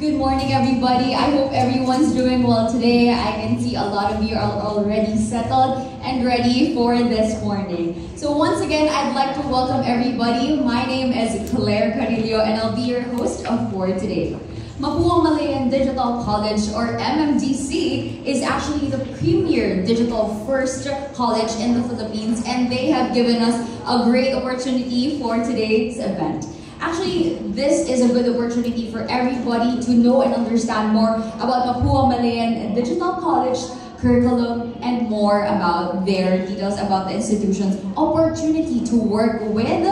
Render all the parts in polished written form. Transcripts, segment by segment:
Good morning, everybody. I hope everyone's doing well today. I can see a lot of you are already settled and ready for this morning. So once again, I'd like to welcome everybody. My name is Claire Carillo, and I'll be your host for today. Mapua Malayan Digital College, or MMDC, is actually the premier digital first college in the Philippines, and they have given us a great opportunity for today's event. Actually, this is a good opportunity for everybody to know and understand more about Mapua Malayan Digital College curriculum and more about their details about the institution's opportunity to work with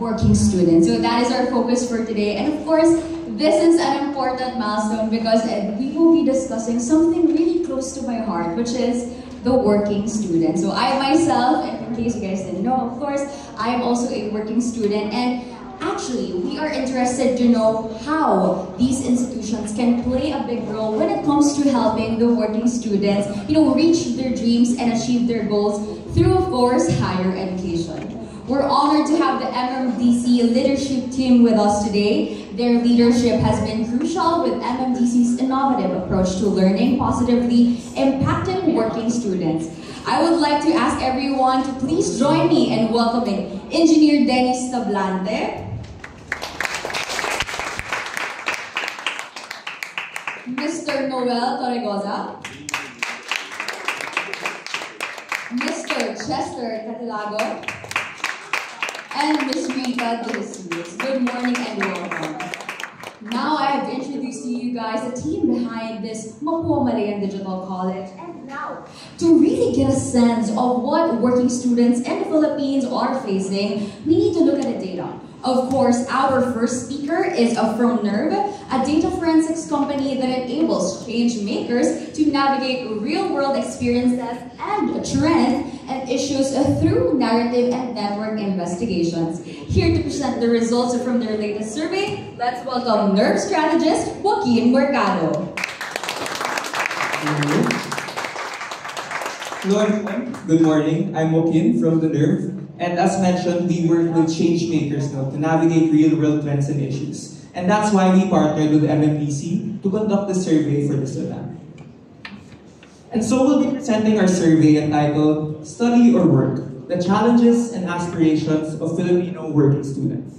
working students. So that is our focus for today. And of course, this is an important milestone because we will be discussing something really close to my heart, which is the working student. So I myself, in case you guys didn't know, of course, I am also a working student, and actually, we are interested to know how these institutions can play a big role when it comes to helping the working students, reach their dreams and achieve their goals through, of course, higher education. We're honored to have the MMDC leadership team with us today. Their leadership has been crucial with MMDC's innovative approach to learning, positively impacting working students. I would like to ask everyone to please join me in welcoming Engineer Dennis Tablante, Mr. Noel Torregoza, Mr. Chester Catilago, and Ms. Rita De Jesus. Good morning and welcome. Now I have introduced to you guys the team behind this Mapua Malayan Digital College. And now, to really get a sense of what working students in the Philippines are facing, we need to look at the data. Of course, our first speaker is from NERV, a data forensics company that enables change makers to navigate real-world experiences and trends and issues through narrative and network investigations. Here to present the results from their latest survey, let's welcome NERV strategist Joaquin Mercado. Hello everyone, good morning. I'm Joaquin from the NERV. And as mentioned, we work with change makers now to navigate real-world trends and issues. And that's why we partnered with MMDC to conduct the survey for this event. And so we'll be presenting our survey entitled Study or Work, the Challenges and Aspirations of Filipino Working Students.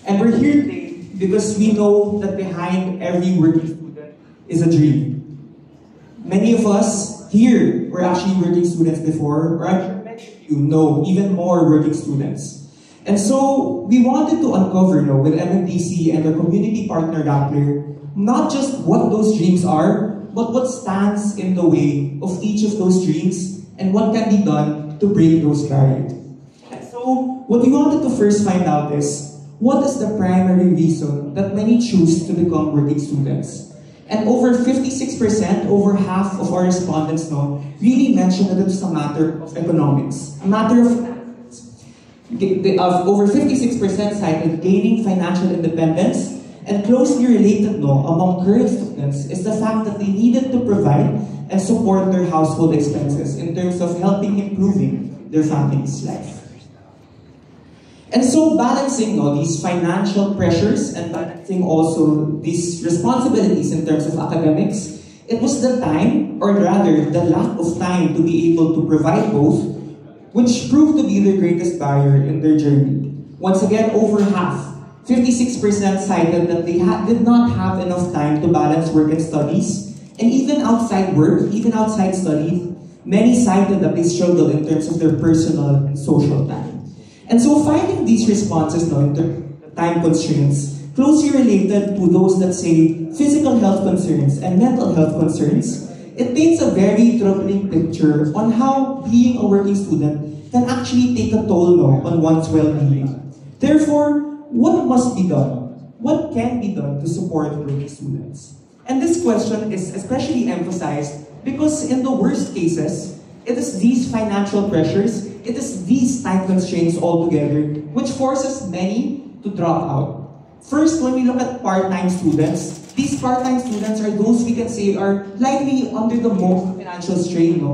And we're here today because we know that behind every working student is a dream. Many of us here were actually working students before, or even more working students. And so we wanted to uncover with MMDC and our community partner Rappler, not just what those dreams are, but what stands in the way of each of those dreams and what can be done to break those barriers. And so what we wanted to first find out is, what is the primary reason that many choose to become working students? And over 56%, over half of our respondents really mentioned that it's a matter of economics, a matter of over 56% cited gaining financial independence, and closely related among current students is the fact that they needed to provide and support their household expenses in terms of helping improving their family's life. And so balancing these financial pressures and balancing also these responsibilities in terms of academics, it was the time, or rather the lack of time to be able to provide both, which proved to be the greatest barrier in their journey. Once again, over half, 56% cited that they did not have enough time to balance work and studies, and even outside work, even outside studies, many cited that they struggled in terms of their personal and social time. And so finding these responses in terms of time constraints closely related to those that say physical health concerns and mental health concerns, it paints a very troubling picture on how being a working student can actually take a toll on one's well-being. Therefore, what must be done? What can be done to support working students? And this question is especially emphasized because in the worst cases, it is these financial pressures, it is these time constraints altogether which forces many to drop out. First, when we look at part-time students, these part-time students are those we can say are likely under the most financial strain.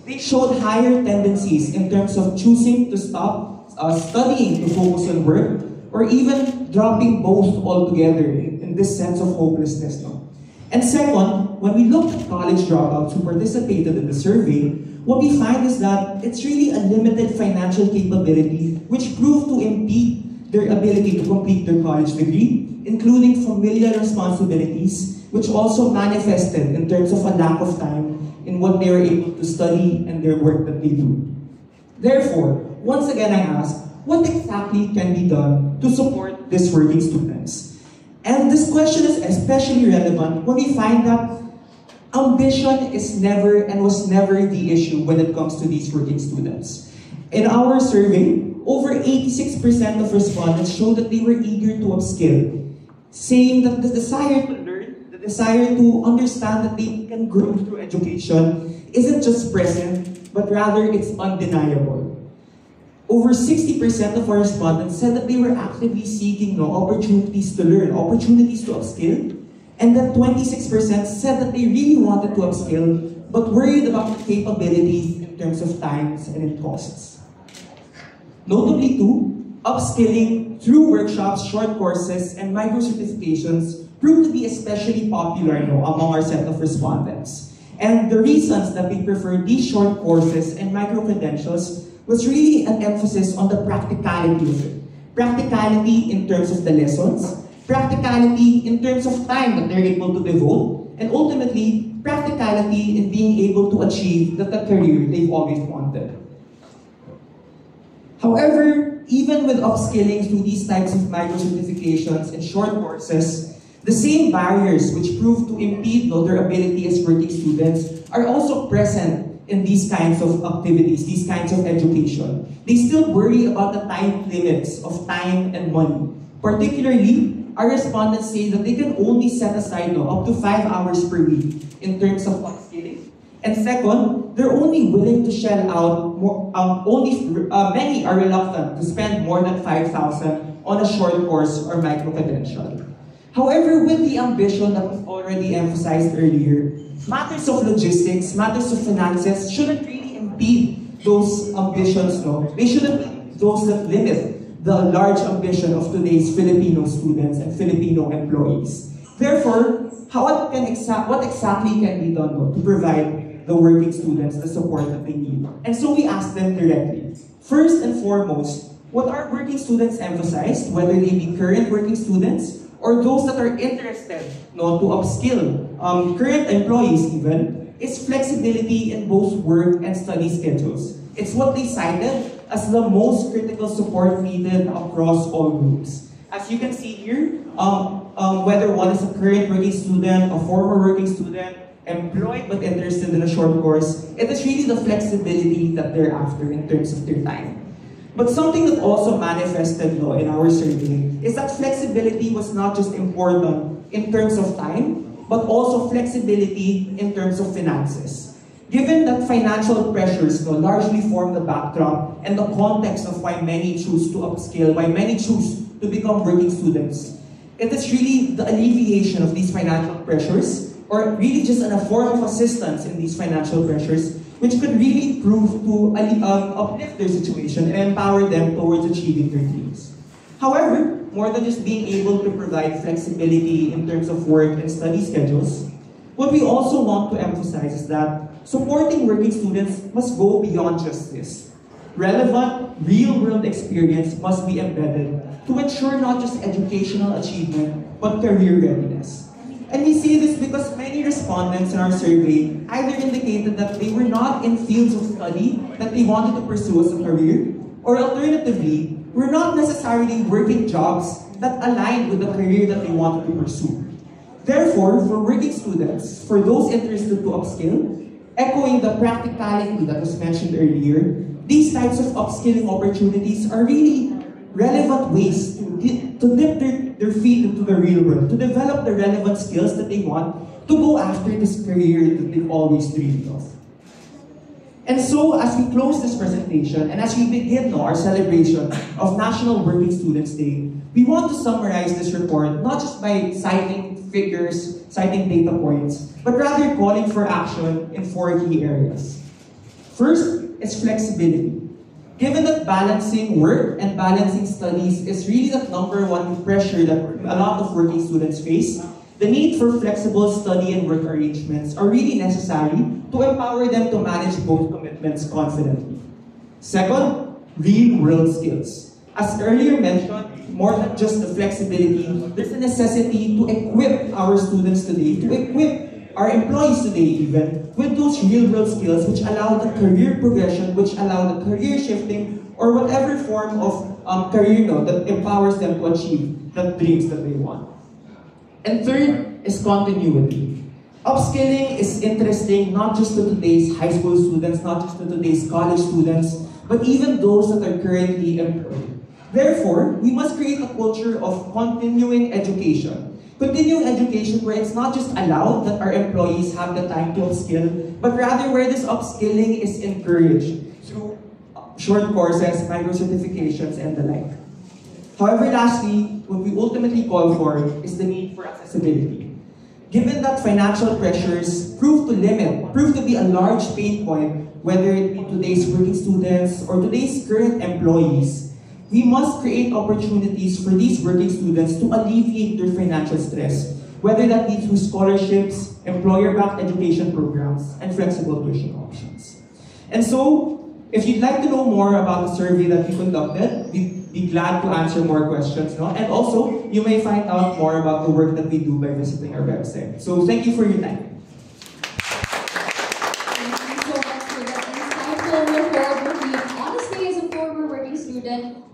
They showed higher tendencies in terms of choosing to stop studying to focus on work, or even dropping both altogether in this sense of hopelessness. No? And second, when we look at college dropouts who participated in the survey, what we find is that it's really a limited financial capability which proved to impede their ability to complete their college degree, including familial responsibilities, which also manifested in terms of a lack of time in what they were able to study and their work that they do. Therefore, once again I ask, what exactly can be done to support these working students? And this question is especially relevant when we find that ambition is never and was never the issue when it comes to these working students. In our survey, over 86% of respondents showed that they were eager to upskill, saying that the desire to learn, the desire to understand that they can grow through education isn't just present, but rather it's undeniable. Over 60% of our respondents said that they were actively seeking opportunities to learn, opportunities to upskill, and that 26% said that they really wanted to upskill, but worried about the capabilities in terms of times and in costs. Notably too, upskilling through workshops, short courses, and micro-certifications proved to be especially popular among our set of respondents. And the reasons that we preferred these short courses and micro-credentials was really an emphasis on the practicality of it. Practicality in terms of the lessons, practicality in terms of time that they're able to devote, and ultimately, practicality in being able to achieve the career they've always wanted. However, even with upskilling through these types of micro-certifications and short courses, the same barriers which prove to impede their ability as working students are also present in these kinds of activities, these kinds of education. They still worry about the time limits of time and money. Particularly, our respondents say that they can only set aside up to 5 hours per week in terms of upskilling. And second, they're only willing to shell out more, many are reluctant to spend more than 5,000 on a short course or micro-credential. However, with the ambition that was already emphasized earlier, matters of logistics, matters of finances shouldn't really impede those ambitions. They shouldn't be those that limit the large ambition of today's Filipino students and Filipino employees. Therefore, what exactly can be done to provide the working students the support that they need? And so we asked them directly. First and foremost, what our working students emphasized, whether they be current working students or those that are interested to upskill, current employees even, is flexibility in both work and study schedules. It's what they cited as the most critical support needed across all groups. As you can see here, whether one is a current working student, a former working student, employed but interested in a short course, it is really the flexibility that they're after in terms of their time. But something that also manifested in our survey is that flexibility was not just important in terms of time, but also flexibility in terms of finances. Given that financial pressures largely form the backdrop and the context of why many choose to upskill, why many choose to become working students, it is really the alleviation of these financial pressures, or really just a form of assistance in these financial pressures, which could really prove to uplift their situation and empower them towards achieving their dreams. However, more than just being able to provide flexibility in terms of work and study schedules, what we also want to emphasize is that supporting working students must go beyond just this. Relevant, real-world experience must be embedded to ensure not just educational achievement, but career readiness. And we see this because many respondents in our survey either indicated that they were not in fields of study that they wanted to pursue as a career, or alternatively, were not necessarily working jobs that aligned with the career that they wanted to pursue. Therefore, for working students, for those interested to upskill, echoing the practicality that was mentioned earlier, these types of upskilling opportunities are really relevant ways to dip their feet into the real world, to develop the relevant skills that they want to go after this career that they've always dreamed of. And so, as we close this presentation, and as we begin our celebration of National Working Students Day, we want to summarize this report not just by citing figures, citing data points, but rather calling for action in 4 key areas. First is flexibility. Given that balancing work and balancing studies is really the #1 pressure that a lot of working students face, the need for flexible study and work arrangements are really necessary to empower them to manage both commitments confidently. Second, real-world skills. As earlier mentioned, more than just the flexibility, there's a necessity to equip our students today, to equip our employees today even, with those real-world skills which allow the career progression, which allow the career shifting, or whatever form of career that empowers them to achieve the dreams that they want. And third is continuity. Upskilling is interesting not just to today's high school students, not just to today's college students, but even those that are currently employed. Therefore, we must create a culture of continuing education. Continuing education where it's not just allowed that our employees have the time to upskill, but rather where this upskilling is encouraged through short courses, micro-certifications, and the like. However, lastly, what we ultimately call for is the need for accessibility. Given that financial pressures prove to be a large pain point, whether it be today's working students or today's current employees, we must create opportunities for these working students to alleviate their financial stress, whether that be through scholarships, employer-backed education programs, and flexible tuition options. And so, if you'd like to know more about the survey that we conducted, we'd be glad to answer more questions. No? And also, you may find out more about the work that we do by visiting our website. So, thank you for your time.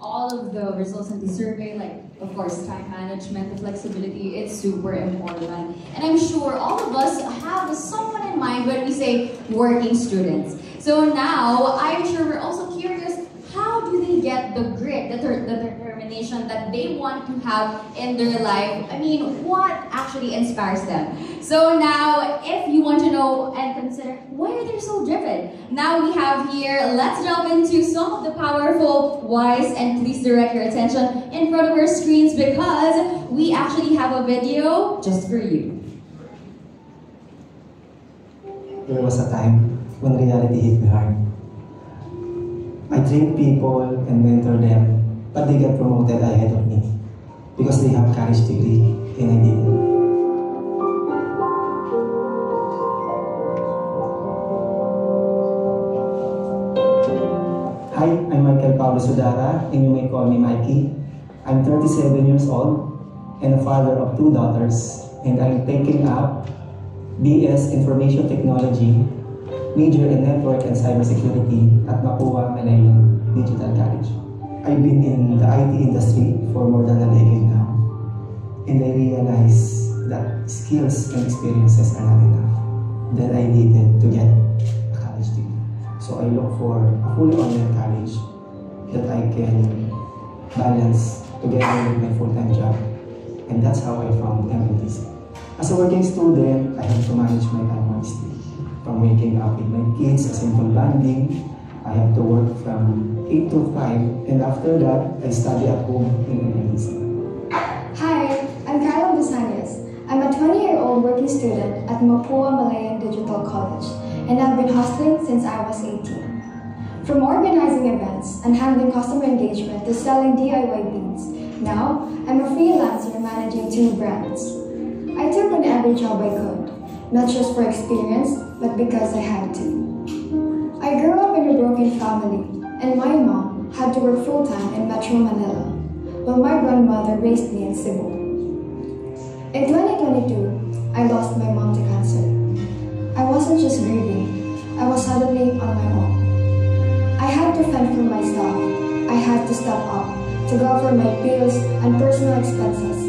All of the results in the survey, like of course time management, the flexibility, it's super important. And I'm sure all of us have someone in mind when we say working students. So now, I'm sure we're also curious, how do they get the grit, the determination that they want to have in their life? I mean, what actually inspires them? So now, if you want to know and consider, why are they so driven? Now we have here, let's delve into some of the powerful whys, and please direct your attention in front of our screens because we actually have a video just for you. There was a time when reality hit me hard. I trained people and mentor them, but they got promoted ahead of me because they have college degree and I didn't. Hi, I'm Michael Pablo Sudara, and you may call me Mikey. I'm 37 years old and a father of 2 daughters, and I'm taking up BS Information Technology, major in Network and Cybersecurity at Mapua Malayan Digital College. I've been in the IT industry for more than a decade now, and I realized that skills and experiences are not enough. Then I needed to get a college degree. So I look for a fully online college that I can balance together with my full-time job, and that's how I found MNTC. As a working student, I have to manage my time wisely. From waking up with my kids, a simple bonding, I have to work from 8 to 5, and after that, I study at home in MNTC. Hi, I'm Carla Basangas. I'm a 20-year-old working student at Mapua Malayan Digital College, and I've been hustling since I was 18. From organizing events and handling customer engagement to selling DIY beads, now I'm a freelancer managing 2 brands. I took on every job I could, not just for experience, but because I had to. I grew up in a broken family, and my mom had to work full-time in Metro Manila, while my grandmother raised me in Cebu. In 2022, I lost my mom to cancer. I wasn't just grieving, I was suddenly on my own. I had to fend for myself. I had to step up to cover my bills and personal expenses,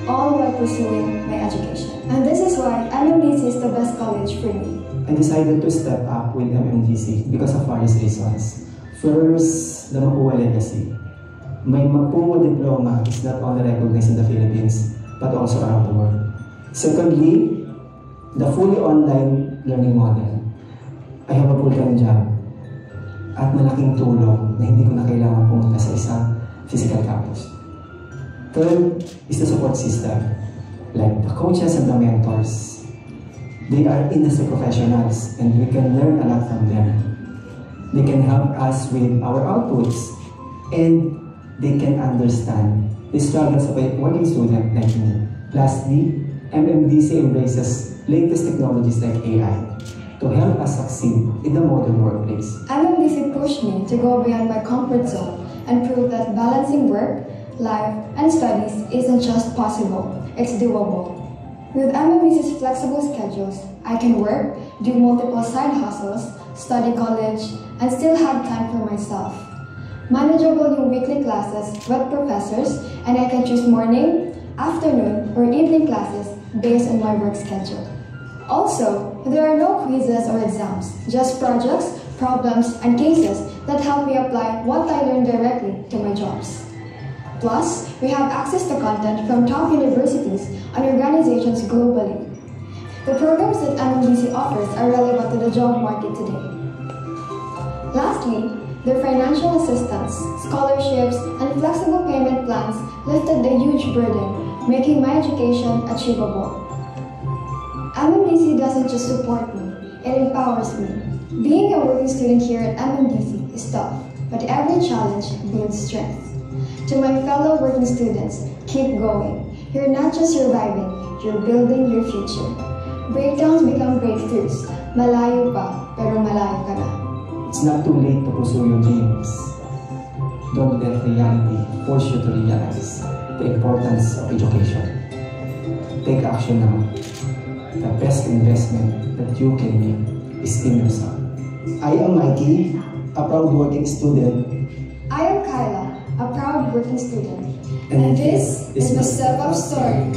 all while pursuing my education. And this is why MMDC is the best college for me. I decided to step up with MMDC because of various reasons. First, the Mapua legacy. My Mapua diploma is not only recognized in the Philippines, but also around the world. Secondly, the fully online learning model. I have a full-time job at malaking tulong na hindi ko na kailangan pumunta sa isang physical campus. Third is the support system, like the coaches and the mentors. They are industry professionals and we can learn a lot from them. They can help us with our outputs, and they can understand the struggles of a working student like me. Lastly, MMDC embraces latest technologies like AI to help us succeed in the modern workplace. MMDC pushed me to go beyond my comfort zone and prove that balancing work, life, and studies isn't just possible, it's doable. With MMDC's flexible schedules, I can work, do multiple side hustles, study college, and still have time for myself. Manageable yung weekly classes with professors, and I can choose morning, afternoon, or evening classes based on my work schedule. Also, there are no quizzes or exams, just projects, problems, and cases that help me apply what I learned directly to my jobs. Plus, we have access to content from top universities and organizations globally. The programs that MMDC offers are relevant to the job market today. Lastly, their financial assistance, scholarships, and flexible payment plans lifted the huge burden, making my education achievable. MMDC doesn't just support me, it empowers me. Being a working student here at MMDC is tough, but every challenge builds strength. To my fellow working students, keep going. You're not just surviving, you're building your future. Breakdowns become breakthroughs. Malayo pa, pero malayo ka na. It's not too late to pursue your dreams. Don't let reality force you to realize the importance of education. Take action now. The best investment that you can make is in yourself. I am Mikey, a proud working student. I am Kyla, a proud working student. And this is my step-up story.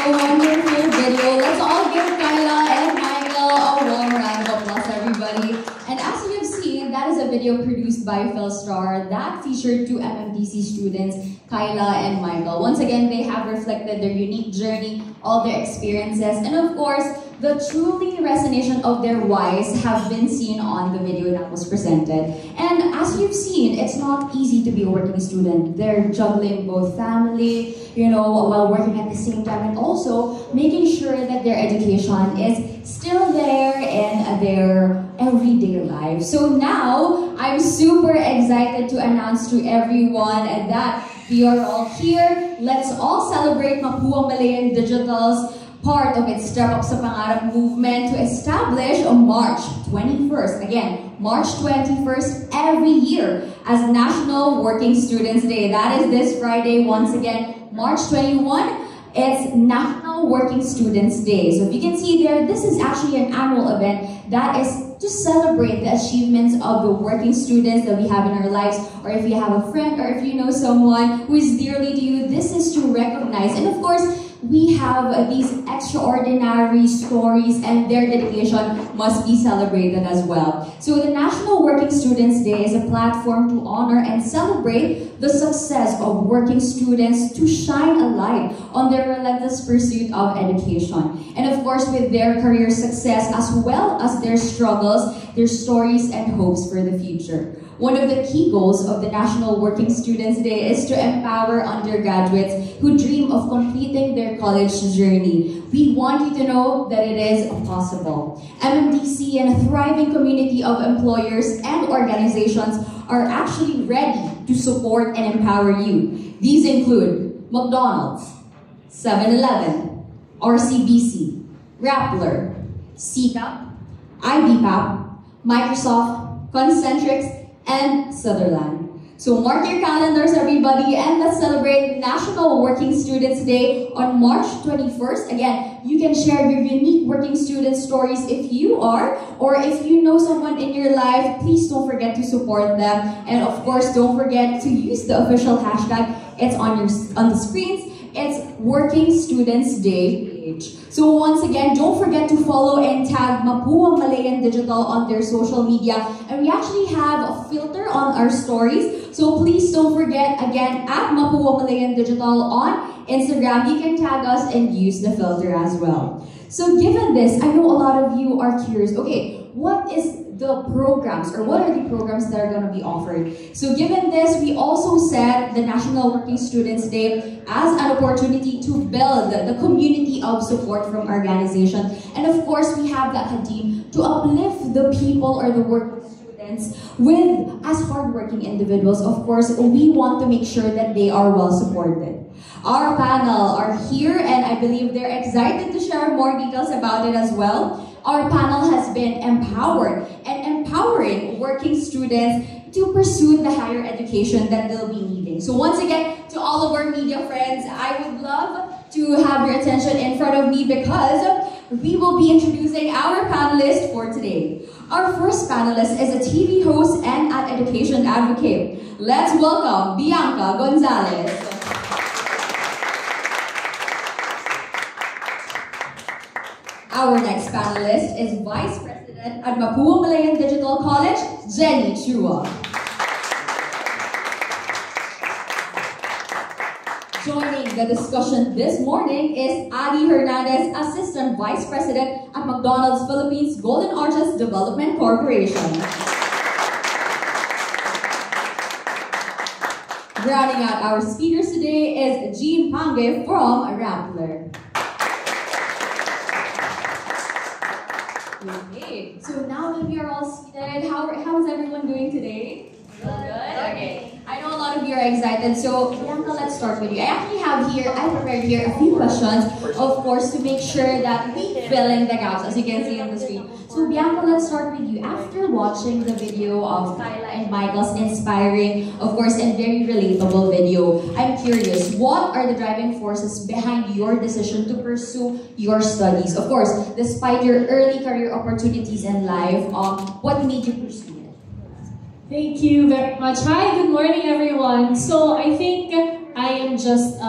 A wonderful video. Let's all give Kyla and Michael a warm round of applause, everybody. And as you have seen, that is a video produced by Philstar that featured two MMDC students, Kyla and Michael. Once again, they have reflected their unique journey, all their experiences, and of course, the truly resonation of their whys have been seen on the video that was presented. And as you've seen, it's not easy to be a working student. They're juggling both family, while working at the same time, and also making sure that their education is still there in their everyday life. So now, I'm super excited to announce to everyone that we are all here. Let's all celebrate Mapua Malayan Digital's part of its Step Up sa Pangarap movement to establish on March 21st. Again, March 21st every year as National Working Students Day. That is this Friday. Once again, March 21, it's National Working Students Day. So if you can see there, this is actually an annual event that is to celebrate the achievements of the working students that we have in our lives, or if you have a friend or if you know someone who is dearly to you, this is to recognize. And of course, we have these extraordinary stories and their dedication must be celebrated as well. So the National Working Students Day is a platform to honor and celebrate the success of working students to shine a light on their relentless pursuit of education. And of course, with their career success as well as their struggles, their stories and hopes for the future. One of the key goals of the National Working Students Day is to empower undergraduates who dream of completing their college journey. We want you to know that it is possible. MMDC and a thriving community of employers and organizations are actually ready to support and empower you. These include McDonald's, 7-Eleven, RCBC, Rappler, CCAP, IBPAP, Microsoft, Concentrix, and Sutherland. So mark your calendars, everybody, and let's celebrate National Working Students Day on March 21st. Again, you can share your unique working student stories if you are, or if you know someone in your life, please don't forget to support them. And of course, don't forget to use the official hashtag. It's on the screens. It's Working Students Day page. So once again, don't forget to follow and tag Mapua Malayan Digital on their social media. And we actually have a filter on our stories. So please don't forget, again, at Mapua Malayan Digital on Instagram. You can tag us and use the filter as well. So given this, I know a lot of you are curious, okay, what is the programs, or what are the programs that are going to be offered. So given this, we also set the National Working Students Day as an opportunity to build the community of support from our organization. And of course, we have the academe to uplift the people or the working students with, as hardworking individuals, of course, we want to make sure that they are well supported. Our panel are here, and I believe they're excited to share more details about it as well. Our panel has been empowered and empowering working students to pursue the higher education that they'll be needing. So once again, to all of our media friends, I would love to have your attention in front of me because we will be introducing our panelists for today. Our first panelist is a TV host and an education advocate. Let's welcome Bianca Gonzalez. Our next panelist is Vice President at Mapua Malayan Digital College, Jenny Chua. Joining the discussion this morning is Adi Hernandez, Assistant Vice President at McDonald's Philippines Golden Arches Development Corporation. Rounding out our speakers today is Jean Pange from Rappler. Okay, so now that we are all seated, how is everyone doing today? Good? Okay. I know a lot of you are excited, so Bianca, let's start with you. I prepared here a few questions, of course, to make sure that we fill in the gaps, as you can see on the screen. So Bianca, let's start with you. After watching the video of Kyla and Michael's inspiring, of course, and very relatable video, I'm curious, what are the driving forces behind your decision to pursue your studies? Of course, despite your early career opportunities in life, what made you pursue it? Thank you very much. Hi, good morning everyone. So I think I am just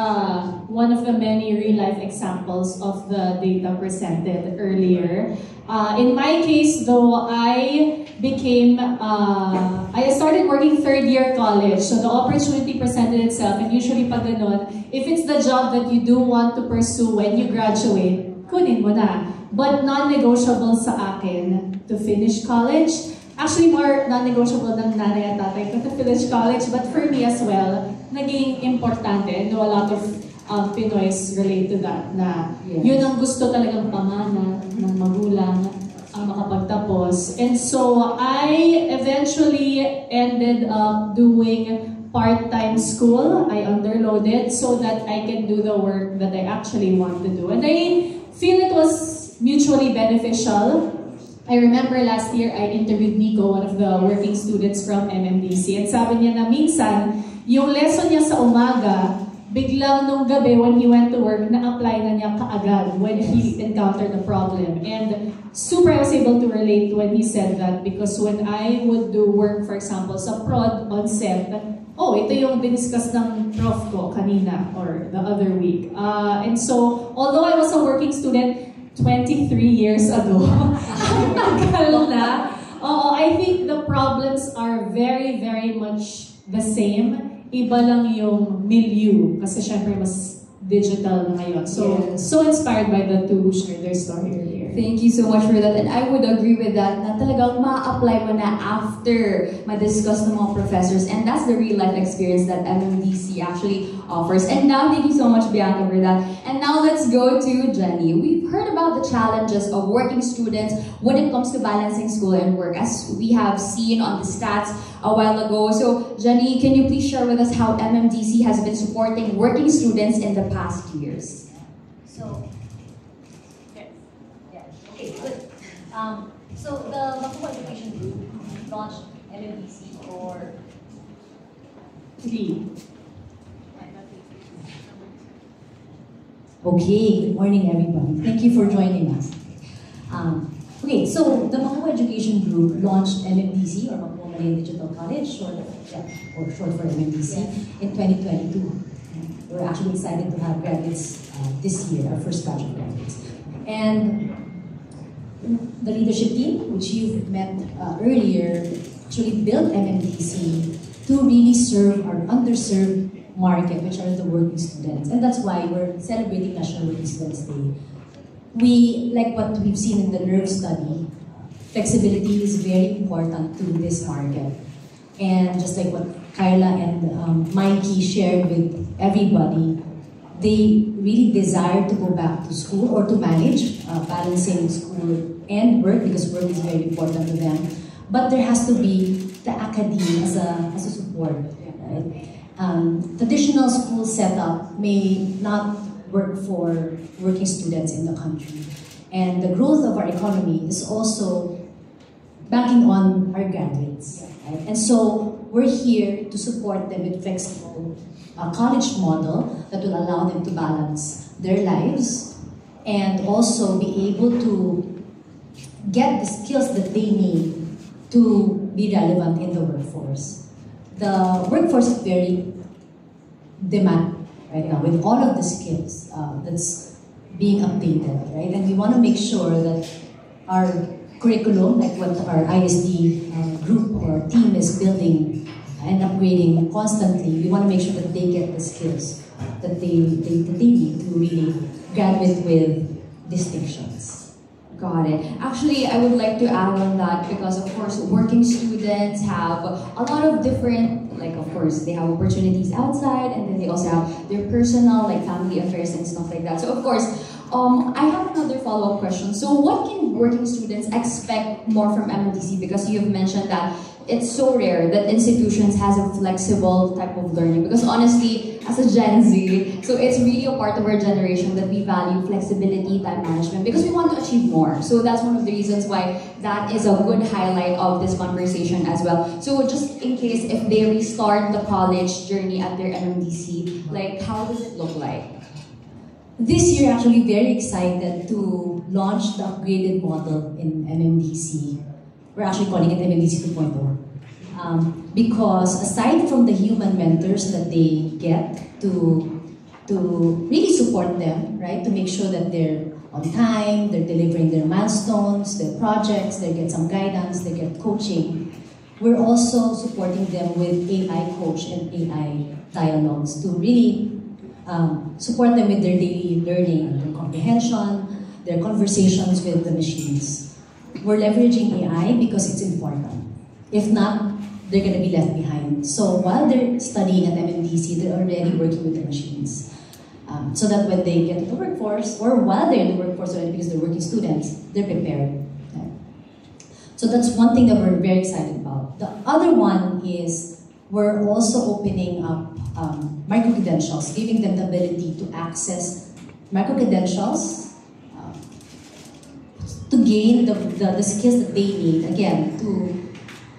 one of the many real-life examples of the data presented earlier. In my case though, I started working third-year college, so the opportunity presented itself, and usually pag ganon, if it's the job that you do want to pursue when you graduate, kunin mo na. But non-negotiable sa akin to finish college. Actually, more non-negotiable ng nanay at tatay ko to finish college, but for me as well, naging importante. I know a lot of Pinoys relate to that, na yun ang gusto talagang pamana ng magulang ang makapagtapos. And so, I eventually ended up doing part-time school. I underloaded so that I can do the work that I actually want to do. And I feel it was mutually beneficial. I remember last year, I interviewed Nico, one of the working students from MMDC, and sabi niya na minsan, yung lesson niya sa umaga, biglang nung gabi when he went to work, na-apply na niya kaagad when he encountered a problem. And super I was able to relate when he said that, because when I would do work, for example, sa prod on set, ito yung diniscuss ng prof ko kanina or the other week. And so, although I was a working student, 23 years ago. Tagal na. I think the problems are very, very much the same. Iba lang yung milieu. Kasi syempre mas digital na ngayon. So, so inspired by the two who shared their story earlier. Thank you so much for that. And I would agree with that na talagang ma-apply mo na after ma-discuss ng mga professors. And that's the real-life experience that MMDC actually offers. And now, thank you so much, Bianca, for that. And now, let's go to Jenny. We've heard about the challenges of working students when it comes to balancing school and work, as we have seen on the stats a while ago. So, Jenny, can you please share with us how MMDC has been supporting working students in the past years? So the Mapua Education Group launched MMDC for 3. Okay, good morning everybody. Thank you for joining us. Okay, so the Mapua Education Group launched MMDC, or Mapua Malayan Digital College, short for MMDC, in 2022. We're actually excited to have graduates this year, our first batch of graduates. And the leadership team, which you've met earlier, actually built MMDC to really serve our underserved market, which are the working students. And that's why we're celebrating National Working Students Day. We, like what we've seen in the NERV study, flexibility is very important to this market. And just like what Carla and Mikey shared with everybody, they really desire to go back to school or to manage balancing school and work, because work is very important to them. But there has to be the academe as a support. Right? Traditional school setup may not work for working students in the country. And the growth of our economy is also banking on our graduates. Right? And so we're here to support them with flexible college model that will allow them to balance their lives and also be able to get the skills that they need to be relevant in the workforce. The workforce is very demand right now with all of the skills that's being updated, right? And we want to make sure that our curriculum, like what our ISD group or team is building and upgrading constantly, we want to make sure that they get the skills that they need to really graduate with distinctions. Got it. Actually, I would like to add on that because, of course, working students have a lot of different, like, of course, they have opportunities outside, and then they also have their personal, like, family affairs and stuff like that. So, of course, I have another follow-up question. So, what can working students expect more from MMDC? Because you have mentioned that it's so rare that institutions has a flexible type of learning. Because honestly, as a Gen Z, so it's really a part of our generation that we value flexibility, time management, because we want to achieve more. So that's one of the reasons why that is a good highlight of this conversation as well. So just in case if they restart the college journey at their MMDC, like how does it look like? This year, actually, very excited to launch the upgraded model in MMDC. We're actually calling it MMDC 2.0. Because aside from the human mentors that they get to really support them, right, to make sure that they're on time, they're delivering their milestones, their projects, they get some guidance, they get coaching, we're also supporting them with AI coach and AI dialogues to really support them with their daily learning, their comprehension, their conversations with the machines. We're leveraging AI because it's important. If not, they're going to be left behind. So while they're studying at MMDC, they're already working with the machines. So that when they get to the workforce, or while they're in the workforce already because they're working students, they're prepared. Okay. So that's one thing that we're very excited about. The other one is we're also opening up micro-credentials, giving them the ability to access micro-credentials to gain the skills that they need, again, to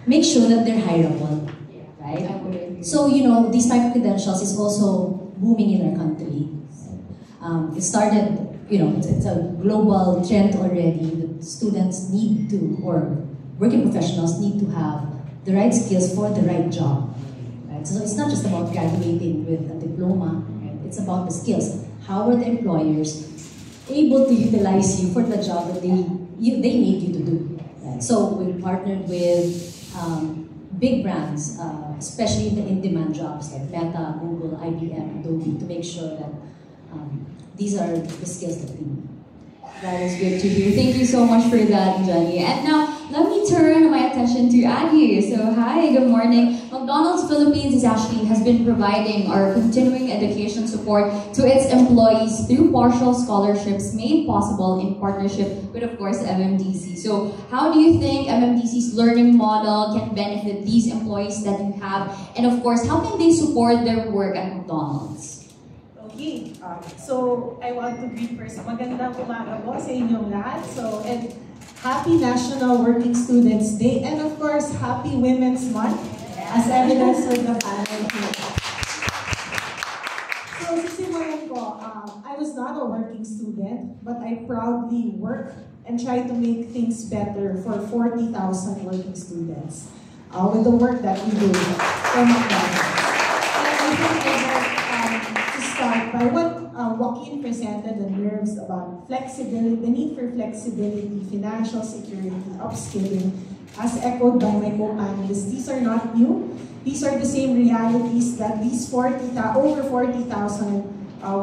make sure that they're hireable, right? So, you know, these micro-credentials is also booming in our country. It started, you know, it's a global trend already that students need to, or working professionals need to have the right skills for the right job. Right? So it's not just about graduating with a diploma, right? It's about the skills. How are the employers able to utilize you for the job that they need you to do? Right? So we've partnered with big brands, especially in the in-demand jobs like Meta, Google, IBM, Adobe, to make sure that these are the skills that we need. That is good to hear. Thank you so much for that, Jenny. And now, let me turn my attention to Aggie. So, hi, good morning. McDonald's Philippines has been providing our continuing education support to its employees through partial scholarships made possible in partnership with, of course, MMDC. So, how do you think MMDC's learning model can benefit these employees that you have? And of course, how can they support their work at McDonald's? Okay, so I want to greet first. Magandang umaga po sa inyong lahat. So, and happy National Working Students Day, and of course, happy Women's Month, as evidence of the panel here. So, sisimulan ko, I was not a working student, but I proudly work and try to make things better for 40,000 working students with the work that we do for McDonald's. And I think to start by what Joaquin presented, the nerves about flexibility, the need for flexibility, financial security, upskilling, as echoed by my co-panelists. These are not new. These are the same realities that these over 40,000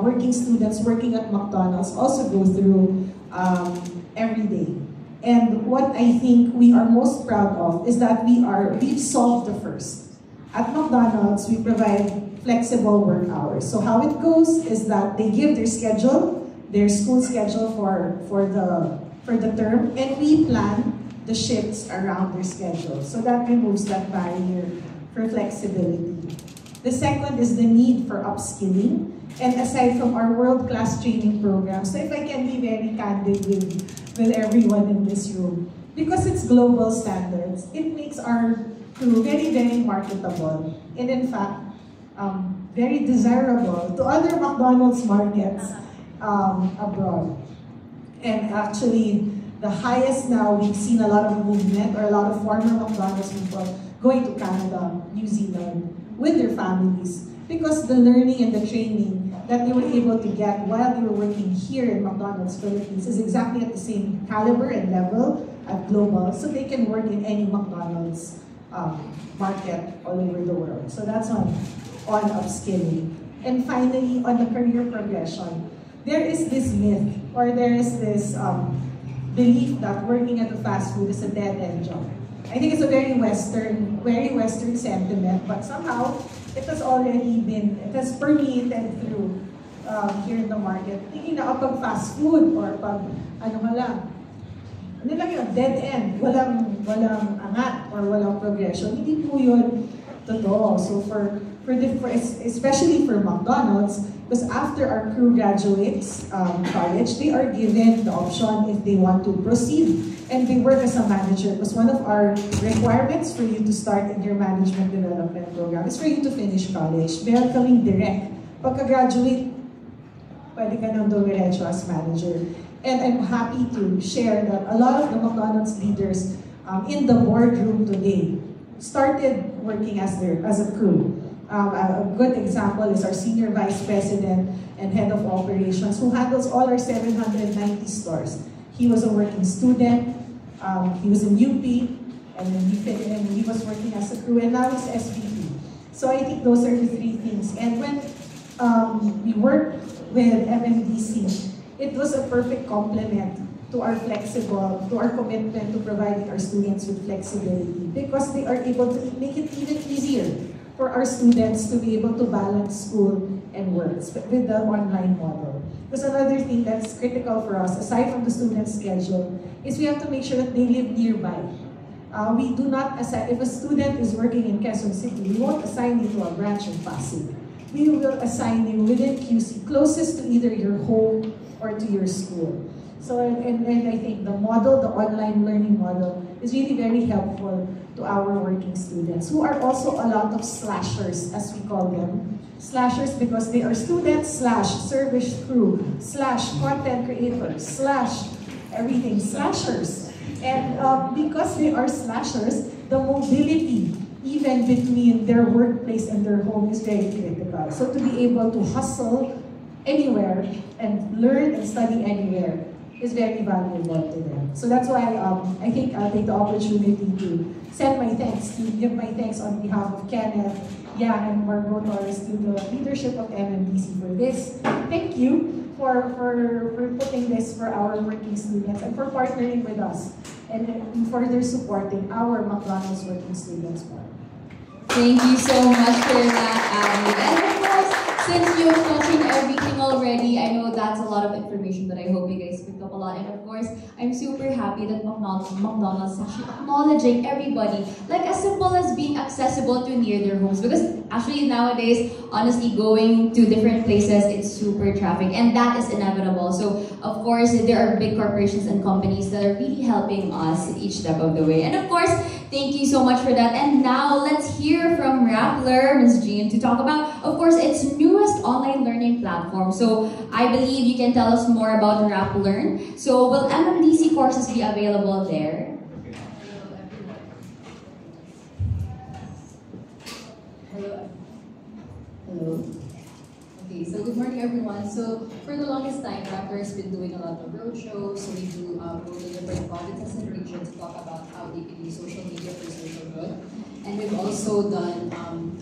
working students working at McDonald's also go through every day. And what I think we are most proud of is that we've solved the first. At McDonald's, we provide flexible work hours. So how it goes is that they give their schedule, their school schedule for the term, and we plan the shifts around their schedule. So that removes that barrier for flexibility. The second is the need for upskilling. And aside from our world-class training programs, so if I can be very candid with everyone in this room, because it's global standards, it makes our crew very, very marketable. And in fact, very desirable to other McDonald's markets abroad. And actually, the highest now, we've seen a lot of movement or a lot of former McDonald's people going to Canada, New Zealand with their families because the learning and the training that they were able to get while they were working here in McDonald's Philippines is exactly at the same caliber and level at global, so they can work in any McDonald's market all over the world. So that's on upskilling. And finally, on the career progression, there is this myth or there is this belief that working at a fast food is a dead-end job. I think it's a very Western sentiment, but somehow it has permeated through here in the market. Thinking na kapag fast food or pag ano lang yun, dead end, walang angat or walang progression. Hindi po yun totoo. So especially for McDonald's, because after our crew graduates college, they are given the option if they want to proceed and they work as a manager. Because one of our requirements for you to start in your management development program is for you to finish college. Meron kaming direct. Pagka-graduate, pwede ka nang dumiretso as manager. And I'm happy to share that a lot of the McDonald's leaders in the boardroom today started working as a crew. A good example is our Senior Vice President and Head of Operations who handles all our 790 stores. He was a working student, he was in UP, and then he was working as a crew, and now he's SVP. So I think those are the three things. And when we worked with MMDC, it was a perfect complement to our commitment to providing our students with flexibility, because they are able to make it even easier for our students to be able to balance school and work with the online model. Because another thing that's critical for us, aside from the student schedule, is we have to make sure that they live nearby. We do not assign, if a student is working in Quezon City, we won't assign you to a branch in Pasig. We will assign you within QC, closest to either your home or to your school. So, and I think the model, the online learning model, is really very helpful to our working students, who are also a lot of slashers, as we call them. Slashers because they are students / service crew / content creators / everything, slashers. And because they are slashers, the mobility even between their workplace and their home is very critical. So to be able to hustle anywhere and learn and study anywhere is very valuable to them. So that's why I think I'll take the opportunity to send my thanks, to give my thanks on behalf of Kenneth, Yang, and Margot Torres to the leadership of MMDC for this. Thank you for putting this for our working students and for partnering with us and further supporting our McDonald's working students more. Thank you so much for that, Abby. And of course, since you're touching everything already, I know that's a lot of information, but I hope you guys picked up a lot. And of course, I'm super happy that McDonald's is actually acknowledging everybody, like as simple as being accessible to near their homes. Because actually nowadays, honestly, going to different places, it's super traffic, and that is inevitable. So of course, there are big corporations and companies that are really helping us each step of the way. And of course, thank you so much for that. And now let's hear from Rappler, Ms. Jean, to talk about, of course, its newest online learning platform. So I believe you can tell us more about RapLearn. So will MMDC courses be available there? Hello. Okay, so good morning everyone. So for the longest time, Rappler has been doing a lot of roadshows. So we do go to different provinces and regions to talk about how they can use social media for social good. And we've also done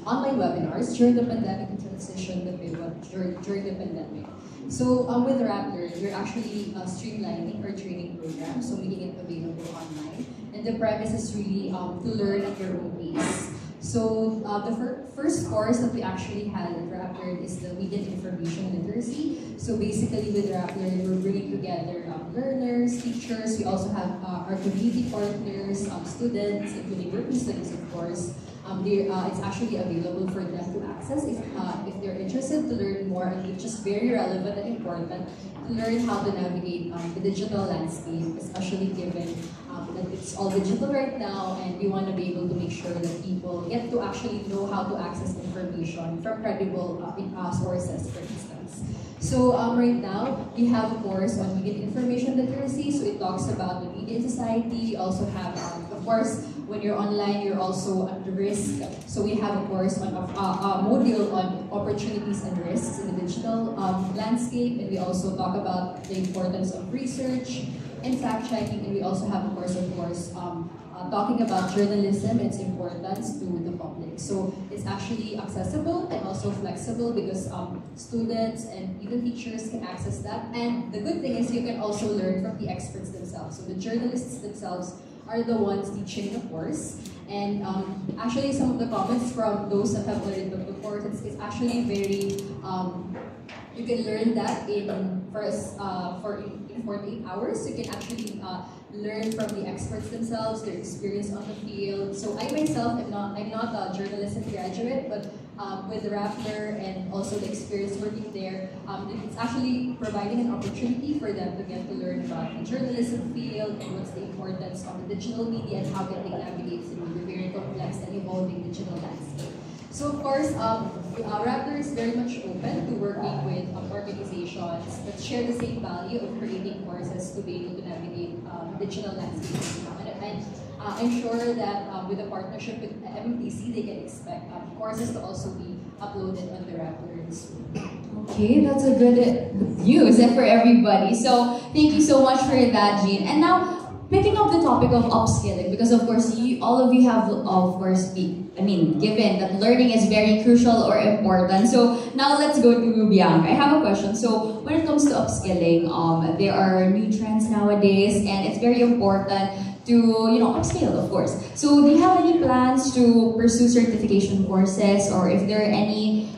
online webinars during the pandemic and transition that we went during the pandemic. So with Raptor, we're actually streamlining our training program, so making it available online. And the premise is really to learn at your own pace. So the first course that we actually had at Raptor is the Media and Information Literacy. So basically with Raptor, we're bringing together learners, teachers. We also have our community partners, students, including working students, of course. It's actually available for them to access if they're interested to learn more, and it's just very relevant and important to learn how to navigate the digital landscape, especially given that it's all digital right now, and we want to be able to make sure that people get to actually know how to access information from credible sources, for instance. So right now, we have a course on media and information literacy, so it talks about the media in society. We also have, of course, when you're online, you're also at risk. So we have a course on a module on opportunities and risks in the digital landscape, and we also talk about the importance of research and fact-checking, and we also have a course, of course, talking about journalism and its importance to the public. So it's actually accessible and also flexible because students and even teachers can access that. And the good thing is you can also learn from the experts themselves. So the journalists themselves are the ones teaching the course. And actually some of the comments from those that have already took the course, it's actually very, you can learn that in 48 hours. You can actually learn from the experts themselves, their experience on the field. So I myself, I'm not a journalism graduate, but with Raptor and also the experience working there, it's actually providing an opportunity for them to get to learn about the journalism field and what's the importance of the digital media and how can they navigate through the very complex and evolving digital landscape. So of course, Raptor is very much open to working with organizations that share the same value of creating courses to be able to navigate digital landscape. And I'm sure that with a partnership with MMDC, they can expect courses to also be uploaded on the Raptor soon. Okay, that's a good news for everybody. So thank you so much for that, Jean. And now, picking up the topic of upskilling, because of course all of you have, of course, given that learning is very crucial or important. So now let's go to Bianca. I have a question. So when it comes to upskilling, there are new trends nowadays, and it's very important to upskill, of course. So do you have any plans to pursue certification courses, or if there are any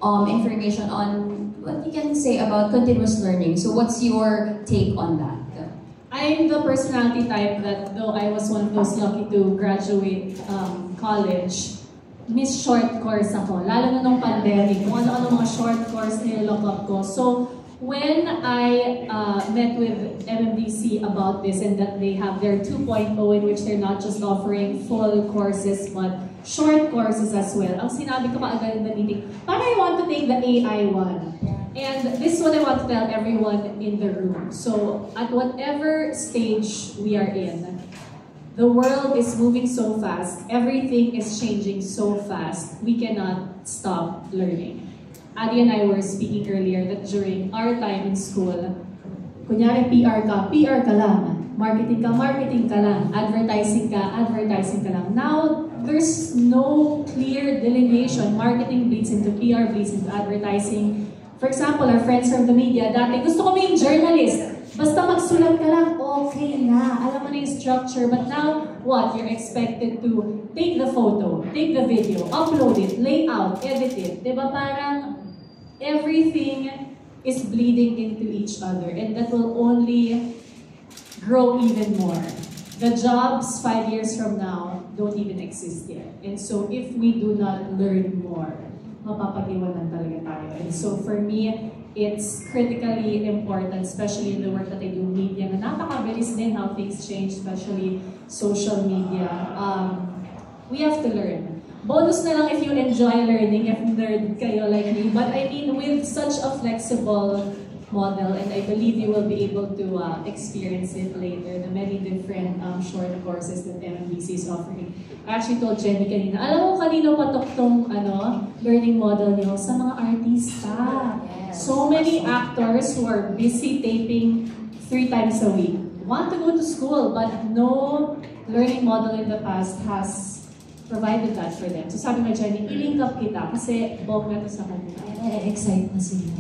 information on what you can say about continuous learning? So what's your take on that? I'm the personality type that, though I was one of those lucky to graduate college, miss short course ako, lalo na nung pandemic, kung ano-ano mga short course nilock up ko. So when I met with MMDC about this and that they have their 2.0 in which they're not just offering full courses but short courses as well, ang sinabi ko kaagad in the meeting, parang I want to take the AI one. And this is what I want to tell everyone in the room. So at whatever stage we are in, the world is moving so fast, everything is changing so fast, we cannot stop learning. Adi and I were speaking earlier that during our time in school, kunyari PR ka lang, marketing ka lang, advertising ka lang. Now, there's no clear delineation. Marketing bleeds into PR, bleeds into advertising. For example, our friends from the media, dati gusto ko maging journalist. Basta magsulat ka lang, okay na. Alam mo na yung structure. But now, what? You're expected to take the photo, take the video, upload it, lay out, edit it. Diba parang everything is bleeding into each other, and that will only grow even more. The jobs 5 years from now don't even exist yet. And so if we do not learn more, mapapag-iwanan talaga tayo. And so for me, it's critically important, especially in the work that I do, media, na napakabilis din how things change, especially social media. We have to learn. Bonus na lang if you enjoy learning, if nerd kayo like me. But I mean, with such a flexible model, and I believe you will be able to experience it later, the many different short courses that MMDC is offering. I actually told Jenny kanina, alam mo kanino patok tong learning model niyo? Sa mga artista. Yes. So many actors who are busy taping 3 times a week want to go to school, but no learning model in the past has provided that for them. So sabi nga Jenny, i-link up kita kasi bongga to sa kanila. Excite na sila.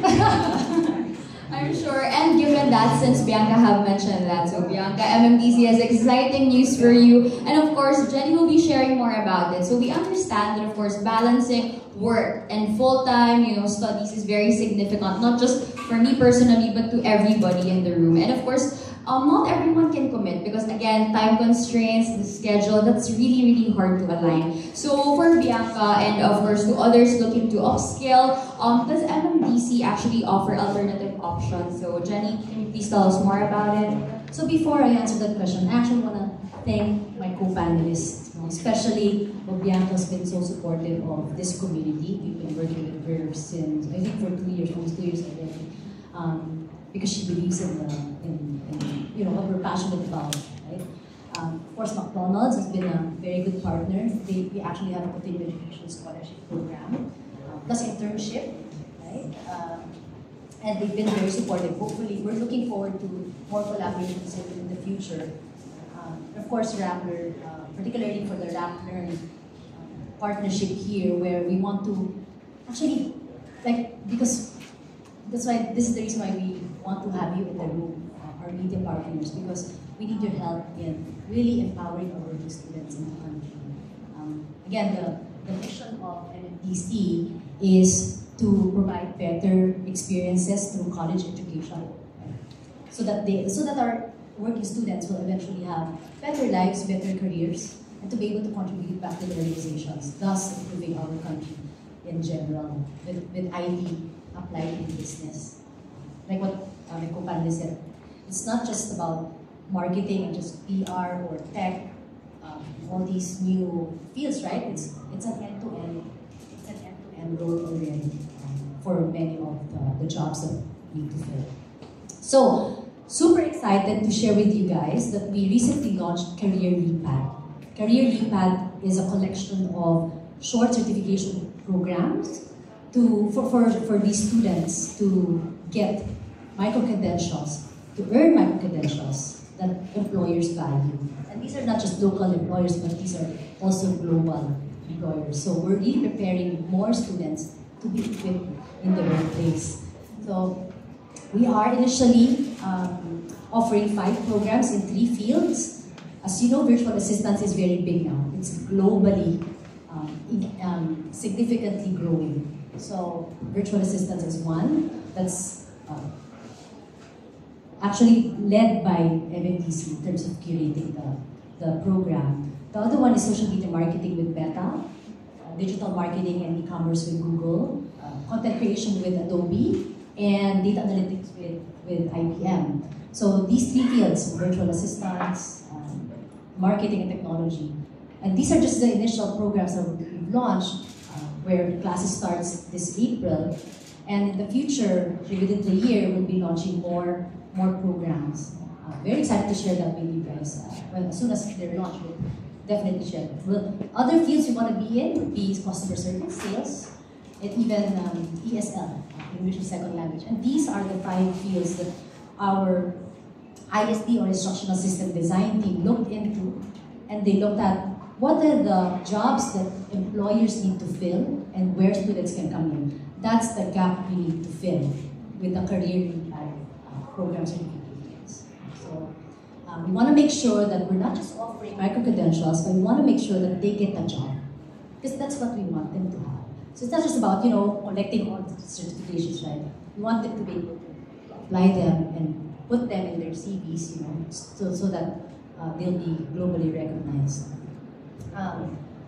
I'm sure, and given that, since Bianca have mentioned that, so Bianca, MMDC has exciting news for you, and of course, Jenny will be sharing more about it. So we understand that, of course, balancing work and full-time, studies is very significant, not just for me personally, but to everybody in the room. And of course, not everyone can commit because again, time constraints, the schedule, that's really, really hard to align. So for Bianca and of course to others looking to upskill, does MMDC actually offer alternative options? So Jenny, can you please tell us more about it? So before I answer that question, I actually want to thank my co-panelists, especially Bianca's been so supportive of this community. We've been working with her since, I think for 2 years, almost 2 years already. Because she believes in what we're passionate about, right? Of course, McDonald's has been a very good partner. We actually have a continuing education scholarship program, plus internship, right? And they've been very supportive. Hopefully, we're looking forward to more collaborations in the future. Of course, Rappler, particularly for the Rappler partnership here, where we want to actually, because that's why this is the reason why we want to have you in the room, our media partners, because we need your help in really empowering our working students in the country. Again, the mission of MMDC is to provide better experiences through college education, right? so that our working students will eventually have better lives, better careers, and to be able to contribute back to the organizations, thus improving our country in general with IT applied in business. Like what my co-panelist said, it's not just about marketing and just PR or tech, all these new fields, right? It's an end-to-end role already for many of the jobs that we need to fill. So, super excited to share with you guys that we recently launched Career LeapPad. Career LeapPad is a collection of short certification programs for these students to get micro-credentials, to earn micro-credentials that employers value. And these are not just local employers, but these are also global employers. So we're really preparing more students to be equipped in the workplace. So we are initially offering 5 programs in 3 fields. As you know, virtual assistance is very big now. It's globally significantly growing. So virtual assistance is one that's actually led by MMDC in terms of curating the program. The other one is social media marketing with Meta, digital marketing and e-commerce with Google, content creation with Adobe, and data analytics with IBM. So these 3 fields, virtual assistance, marketing and technology. And these are just the initial programs that we've launched, where the classes starts this April. And in the future, within the year, we'll be launching more programs. Very excited to share that with you guys. As soon as they're launched, we'll definitely share it. Well, other fields we want to be in would be customer service, sales, and even ESL, English as Second Language. And these are the 5 fields that our ISD or Instructional System Design team looked into, and they looked at what are the jobs that employers need to fill and where students can come in. That's the gap we need to fill with the Career LeapPad program certificates. So we want to make sure that we're not just offering micro-credentials, but we want to make sure that they get a job. Because that's what we want them to have. So it's not just about, collecting all the certifications, right? We want them to be able to apply them and put them in their CVs, so that they'll be globally recognized.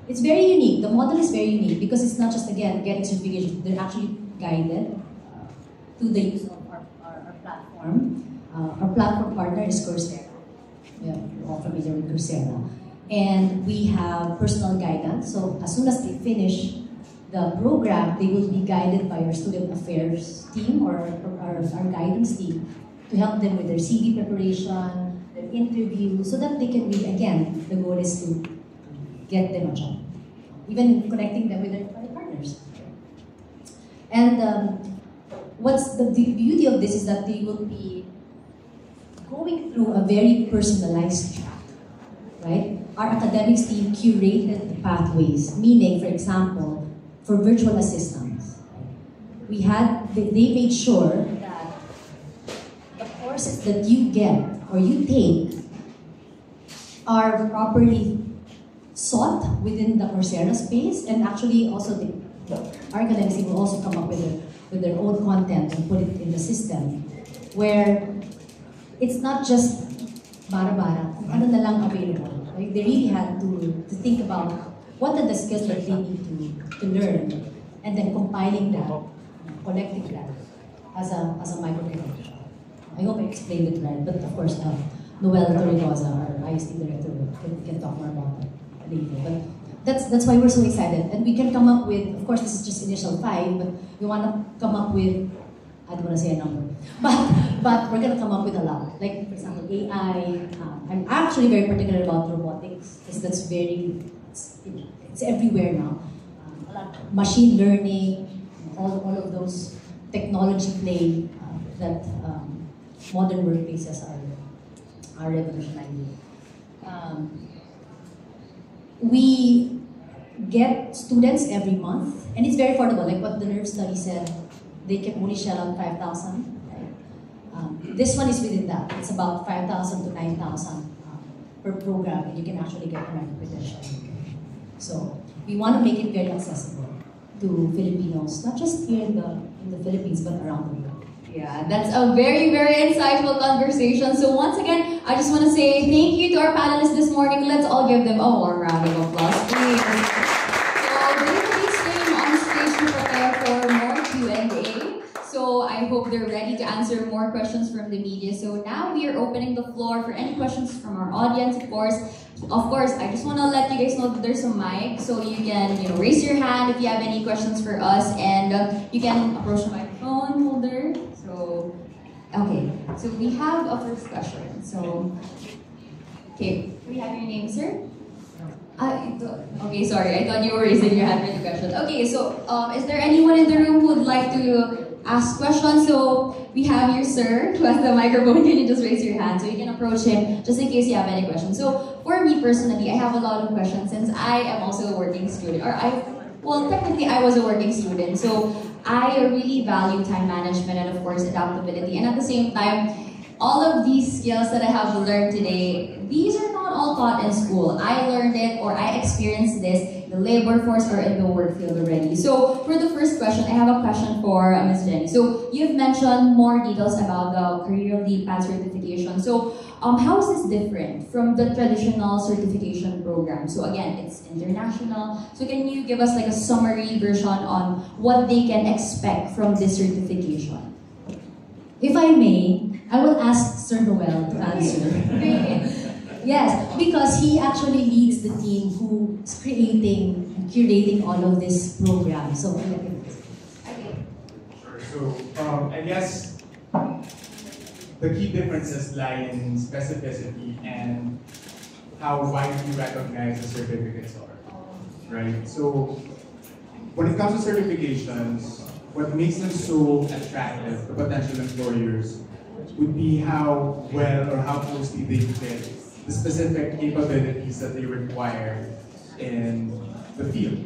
It's very unique. The model is very unique because it's not just, again, getting certifications. They're actually guided to the use of our platform. Our platform partner is Coursera. Yeah, you're all familiar with Coursera. And we have personal guidance. So as soon as they finish the program, they will be guided by our student affairs team or our guidance team to help them with their CV preparation, their interview, so that they can be, again, the goal is to get them a job. Even connecting them with their partners. And what's the beauty of this is that they will be going through a very personalized track, right? Our academics team curated the pathways, meaning, for example, for virtual assistants, they made sure that the courses that you get or you take are properly sought within the Coursera space, and actually also our academics will also come up with their own content and put it in the system, where it's not just bara-bara, ano na lang available. Like they really had to think about what are the skills that they need to learn, and then compiling that, collecting that as a micro-credential. I hope I explained it right, but of course, Noel Torregoza, our IST director, can talk more about that later. But that's why we're so excited, and we can come up with. Of course, this is just initial 5, but we want to come up with. I don't want to say a number, but we're gonna come up with a lot. Like for example, AI. I'm actually very particular about robotics because that's it's everywhere now. A lot of machine learning, all of those technology play that modern workplaces are revolutionizing. We get students every month, and it's very affordable. Like what the NERV study said, they can only shell out 5,000. Right? This one is within that. It's about 5,000 to 9,000 per program, and you can actually get a credential. So we want to make it very accessible to Filipinos, not just here in the Philippines, but around the world. Yeah, that's a very, very insightful conversation. So once again, I just want to say thank you to our panelists this morning. Let's all give them a warm round of applause, please. So they will be staying on stage to prepare for more Q&A. So I hope they're ready to answer more questions from the media. So now we are opening the floor for any questions from our audience, of course. Of course, I just want to let you guys know that there's a mic, so you can raise your hand if you have any questions for us, and you can approach the microphone holder. So, okay, so we have a first question. So, okay, do we have your name, sir? Okay, sorry, I thought you were raising your hand for the question. Okay, so is there anyone in the room who would like to ask questions? So we have here, sir, who has the microphone. Can you just raise your hand so you can approach him just in case you have any questions? So for me personally, I have a lot of questions since I am also a working student, well, technically I was a working student. So I really value time management and of course adaptability. And at the same time, all of these skills that I have learned today, these are not all taught in school. I learned it or I experienced this in the labor force or in the work field already. So for the first question, I have a question for Ms. Jenny. So you've mentioned more details about the career lead path certification. So how is this different from the traditional certification program? So again, it's international. So can you give us like a summary version on what they can expect from this certification? If I may, I will ask Sir Noel to answer. Yes, because he actually leads the team who is creating and curating all of this program. So, sure. So, I guess the key differences lie in specificity and how widely recognized the certificates are, right? So, when it comes to certifications, what makes them so attractive to potential employers would be how well or how closely they fit the specific capabilities that they require in the field.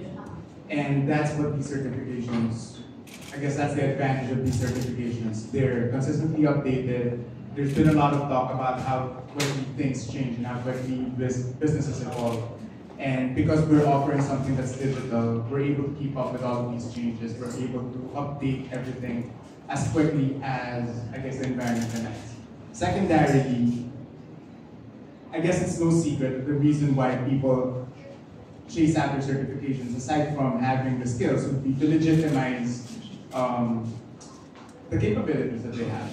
And that's what these certifications, I guess that's the advantage of these certifications. They're consistently updated. There's been a lot of talk about how quickly things change and how quickly businesses evolve. And because we're offering something that's digital, we're able to keep up with all of these changes. We're able to update everything as quickly as, I guess, the environment demands. Secondarily, I guess it's no secret that the reason why people chase after certifications, aside from having the skills, would be to legitimize the capabilities that they have.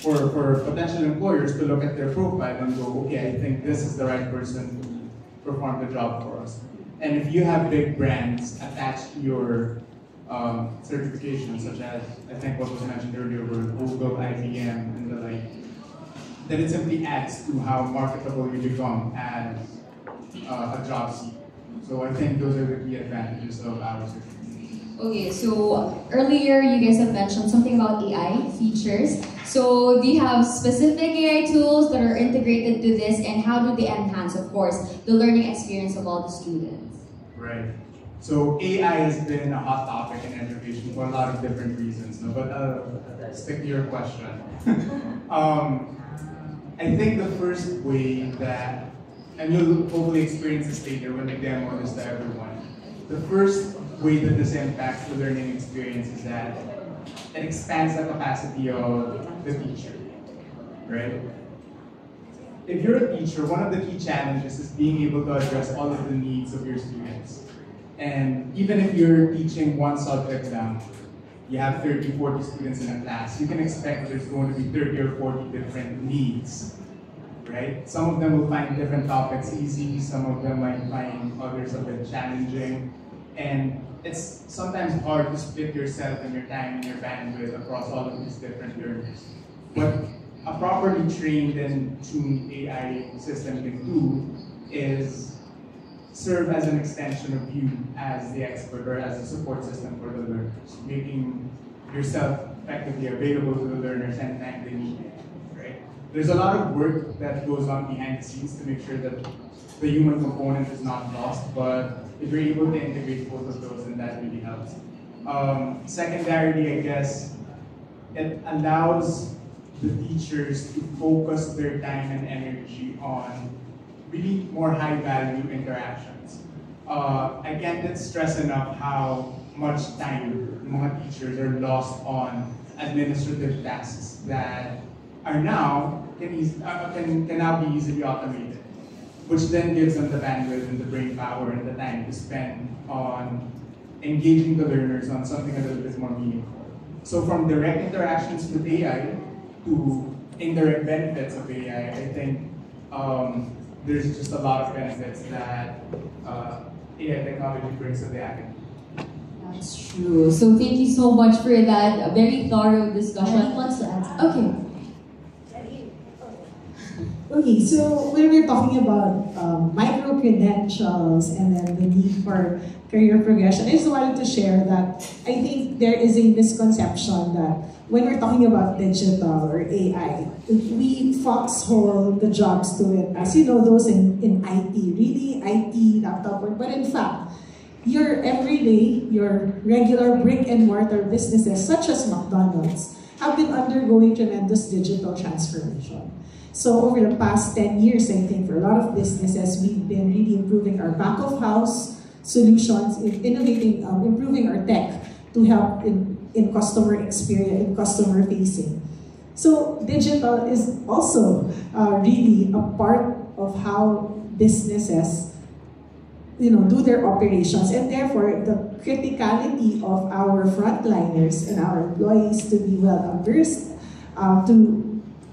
For potential employers to look at their profile and go, okay, I think this is the right person to perform the job for us. And if you have big brands attached to your certifications, such as, I think what was mentioned earlier were Google, IBM, and the like, then it simply adds to how marketable you become as a job seeker. So I think those are the key advantages of our certification. Okay, so earlier you guys have mentioned something about AI features. So do you have specific AI tools that are integrated to this, and how do they enhance, of course, the learning experience of all the students? Right. So AI has been a hot topic in education for a lot of different reasons. No? But stick to your question. I think the first way that, and you'll hopefully experience this later when we demo this to everyone, the first way that this impacts the learning experience is that it expands the capacity of the teacher, right? If you're a teacher, one of the key challenges is being able to address all of the needs of your students. And even if you're teaching one subject down, you have 30, 40 students in a class, you can expect there's going to be 30 or 40 different needs, right? Some of them will find different topics easy, some of them might find others a bit challenging, and it's sometimes hard to split yourself and your time and your bandwidth across all of these different learners. What a properly trained and tuned AI system can do is serve as an extension of you as the expert or as a support system for the learners, making yourself effectively available to the learners anytime they need it, right? There's a lot of work that goes on behind the scenes to make sure that the human component is not lost, but if you're able to integrate both of those, then that really helps. Secondarily, I guess, it allows the teachers to focus their time and energy on really more high-value interactions. I can't stress enough how much time mga teachers are lost on administrative tasks that are now can now be easily automated, which then gives them the bandwidth and the brain power and the time to spend on engaging the learners on something a little bit more meaningful. So from direct interactions with AI to indirect benefits of AI, I think there's just a lot of benefits that AI technology brings to the academy. That's true. So thank you so much for that very thorough discussion. Wants to add Okay. Okay, so when we're talking about micro-credentials and then the need for career progression, I just wanted to share that I think there is a misconception that when we're talking about digital or AI, we foxhole the jobs to it. As you know, those in IT, really IT, laptop work, but in fact, your everyday, your regular brick and mortar businesses, such as McDonald's, have been undergoing tremendous digital transformation. So over the past 10 years, I think for a lot of businesses, we've been really improving our back of house solutions, innovating, improving our tech to help in customer experience, in customer facing. So digital is also really a part of how businesses, do their operations, and therefore the criticality of our frontliners and our employees to be well versed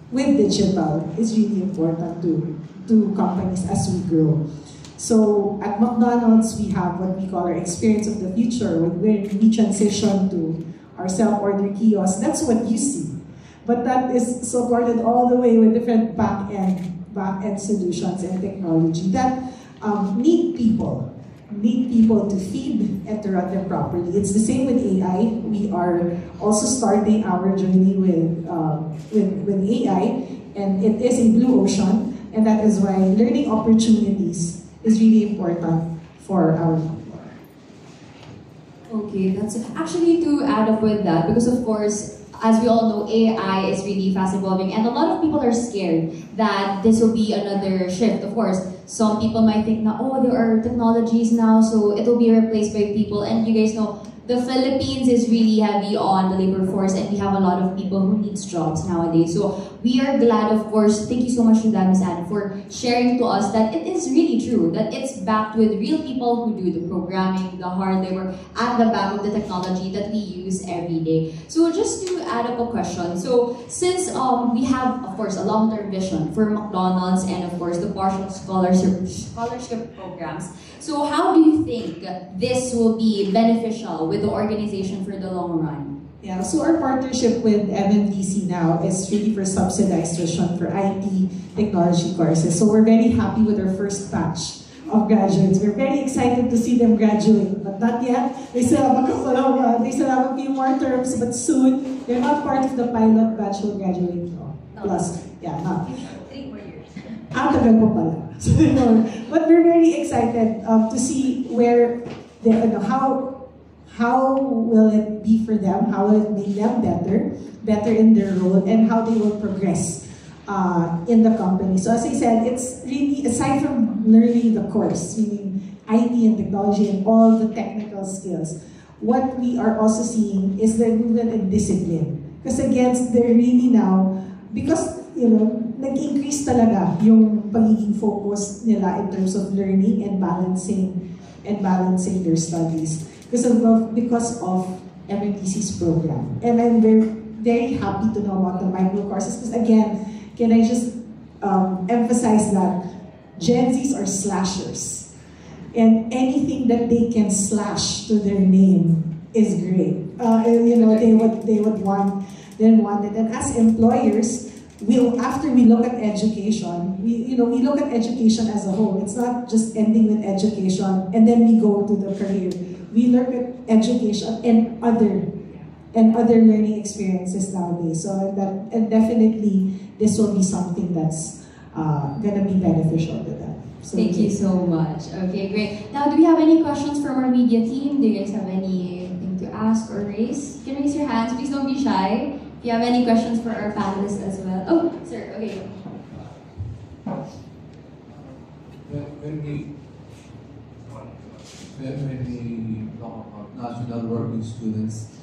with digital is really important to companies as we grow. So at McDonald's, we have what we call our experience of the future. When we transition to our self-order kiosk, that's what you see. But that is supported all the way with different back-end solutions and technology that need people to feed and to run them properly. It's the same with AI. We are also starting our journey with AI, and it is a blue ocean, and that is why learning opportunities is really important for our people. Okay, that's actually to add up with that, because of course, as we all know, AI is really fast evolving, and a lot of people are scared that this will be another shift. Of course, some people might think na, oh, there are technologies now, so it will be replaced by people. And you guys know, the Philippines is really heavy on the labor force, and we have a lot of people who needs jobs nowadays. So we are glad, of course, thank you so much to that, Ms. Anne, for sharing to us that it is really true, that it's backed with real people who do the programming, the hard labor, at the back of the technology that we use every day. So just to add up a question, so since we have, of course, a long-term vision for McDonald's and, of course, the partial scholarship programs, so how do you think this will be beneficial with the organization for the long run? Yeah, so our partnership with MMDC now is really for subsidized tuition for IT technology courses. So we're very happy with our first batch of graduates. We're very excited to see them graduate, but not yet. They still have a few more terms, but soon they're not part of the pilot batch will graduate. Plus, yeah, not. 3 more years. Tagal po pala. But we're very excited to see where how will it be for them, how will it make them better in their role, and how they will progress in the company. So as I said, it's really, aside from learning the course, meaning IT and technology and all the technical skills, what we are also seeing is the improvement in discipline. Because again, they're really now, because, nag-increase talaga yung pagiging focus nila in terms of learning and balancing their studies because of MMDC's program. And I'm very, very happy to know about the micro courses, because again, can I just emphasize that Gen Zs are slashers, and anything that they can slash to their name is great. They would want it. And as employers, after we look at education, we look at education as a whole. It's not just ending with education and then we go to the career. We look at education and other learning experiences nowadays. So and definitely this will be something that's gonna be beneficial to them. So thank you so much. Okay, great. Now, do we have any questions from our media team? Do you guys have anything to ask or raise? You can raise your hands. Please don't be shy. If you have any questions for our panelists as well. Oh, sir. Okay. When we talk about national working students,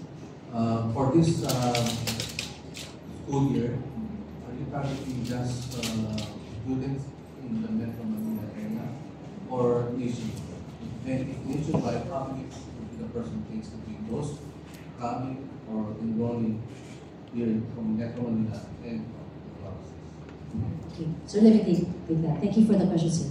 for this school year, are you targeting just students in the Metro Manila area or nation? And if nationwide, how many would be the percentage between those coming or enrolling here from Metro Manila and okay, so let me take that. Thank you for the question, sir.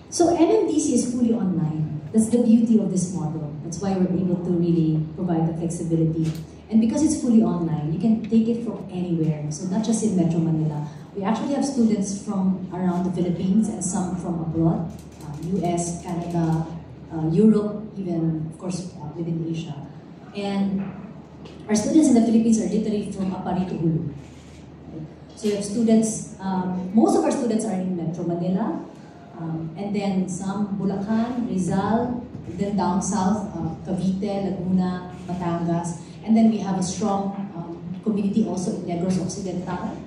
So MMDC is fully online. That's the beauty of this model. That's why we're able to really provide the flexibility. And because it's fully online, you can take it from anywhere. So not just in Metro Manila. We actually have students from around the Philippines and some from abroad, US, Canada, Europe, even of course within Asia. And our students in the Philippines are literally from Apari to Hulu. So you have students, most of our students are in Metro Manila, and then some Bulacan, Rizal, then down south, Cavite, Laguna, Batangas, and then we have a strong community also in Negros Occidental,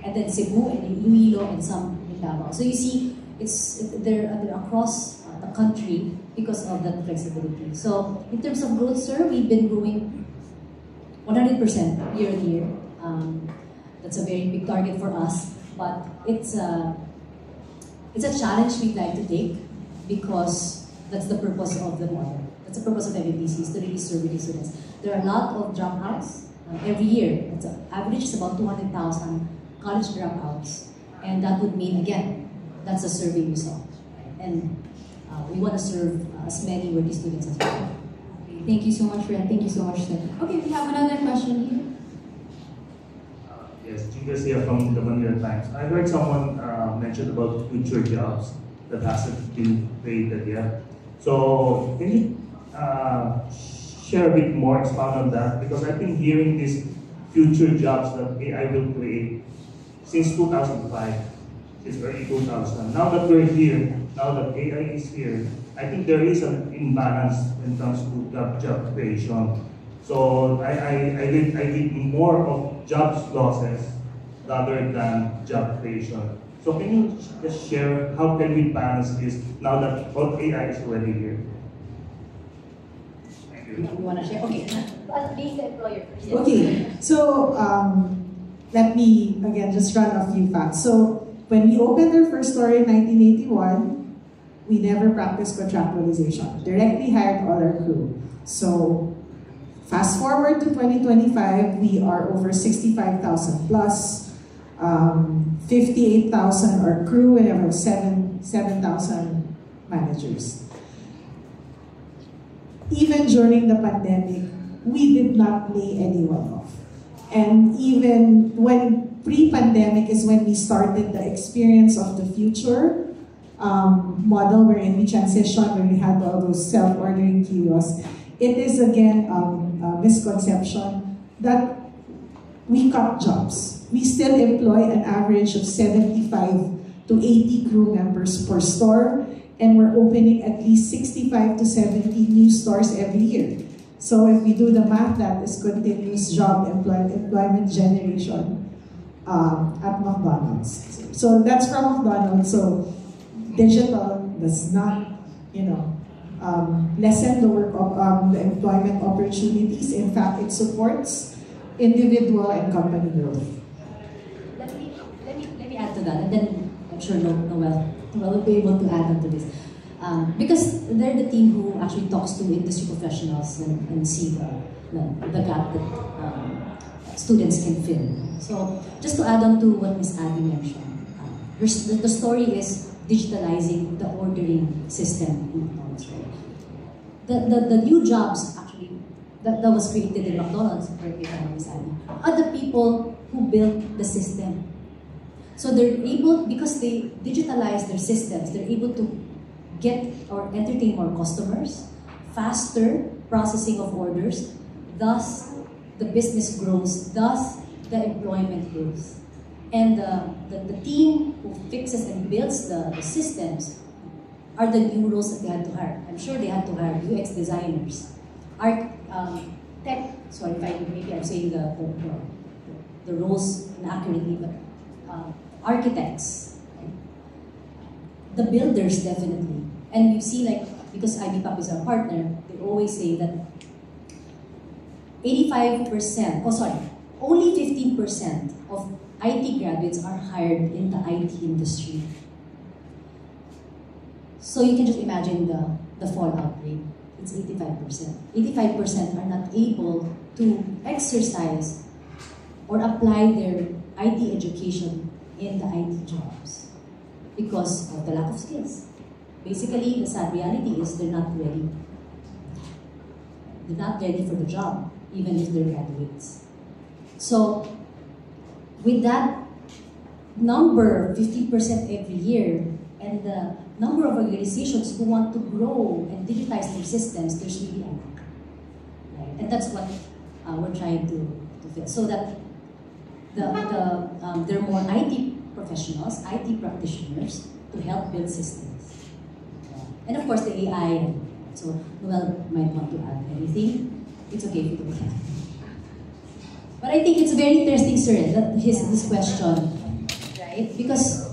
and then Cebu and Iloilo and some in Davao. So you see, they're across the country because of that flexibility. So in terms of growth, sir, we've been growing 100% year on year. That's a very big target for us, but it's a challenge we'd like to take because that's the purpose of the model. That's the purpose of MMDC, is to really serve the students. There are a lot of dropouts every year. It's an average is about 200,000 college dropouts, and that would mean, again, that's a survey result. And we want to serve as many working students as well. Thank you so much, Ren. Thank you so much, sir. Okay, we have another question here. Yes, Jingas here from the Manila Times. I heard someone mention about future jobs that hasn't been created yet. So can you share a bit more, expound on that? Because I've been hearing these future jobs that AI will create since 2005, since early 2000. Now that we're here, now that AI is here, I think there is an imbalance when it comes to job creation. So I did more of jobs losses rather than job creation. So can you just share how can we balance this now that all AI is already here? Thank you. You want to share? Okay. Being the employer first. Okay, so let me again just run a few facts. So when we opened our first store in 1981, we never practiced contractualization. Directly hired all our crew. So fast forward to 2025, we are over 65,000 plus, 58,000 are crew, and we have 7,000 managers. Even during the pandemic, we did not lay anyone off. And even when pre-pandemic is when we started the experience of the future model wherein we transitioned, when we had all those self-ordering kiosks. It is again a misconception that we cut jobs. We still employ an average of 75 to 80 crew members per store, and we're opening at least 65 to 70 new stores every year. So if we do the math, that is continuous job employment generation at McDonald's. So that's from McDonald's. So digital does not, lessen the work of the employment opportunities. In fact, it supports individual and company growth. Let me add to that, and then I'm sure Noel will be able to add on to this. Because they're the team who actually talks to industry professionals and see the gap that students can fill. So just to add on to what Ms. Abby mentioned, the story is digitalizing the ordering system in McDonald's, right? The new jobs actually that was created in McDonald's, correct me if I'm wrong, are the people who built the system. So they're able, because they digitalize their systems, they're able to get or entertain more customers, faster processing of orders, thus the business grows, thus the employment grows. And the team who fixes and builds the systems are the new roles that they had to hire. I'm sure they had to hire UX designers, maybe I'm saying the roles inaccurately, but architects, right? The builders definitely. And you see, like, because IBPAP is our partner, they always say that 85%, only 15% of IT graduates are hired in the IT industry. So you can just imagine the fallout rate. It's 85%. 85% are not able to exercise or apply their IT education in the IT jobs because of the lack of skills. Basically, the sad reality is they're not ready. They're not ready for the job, even if they're graduates. So, with that number, 50% every year, and the number of organizations who want to grow and digitize their systems, there's really a lack. Right? And that's what we're trying to fill. So that there are more IT professionals, IT practitioners to help build systems. And of course, the AI. So, Noel might want to add anything. It's okay if you don't have. But I think it's very interesting, sir, that this question, right? Because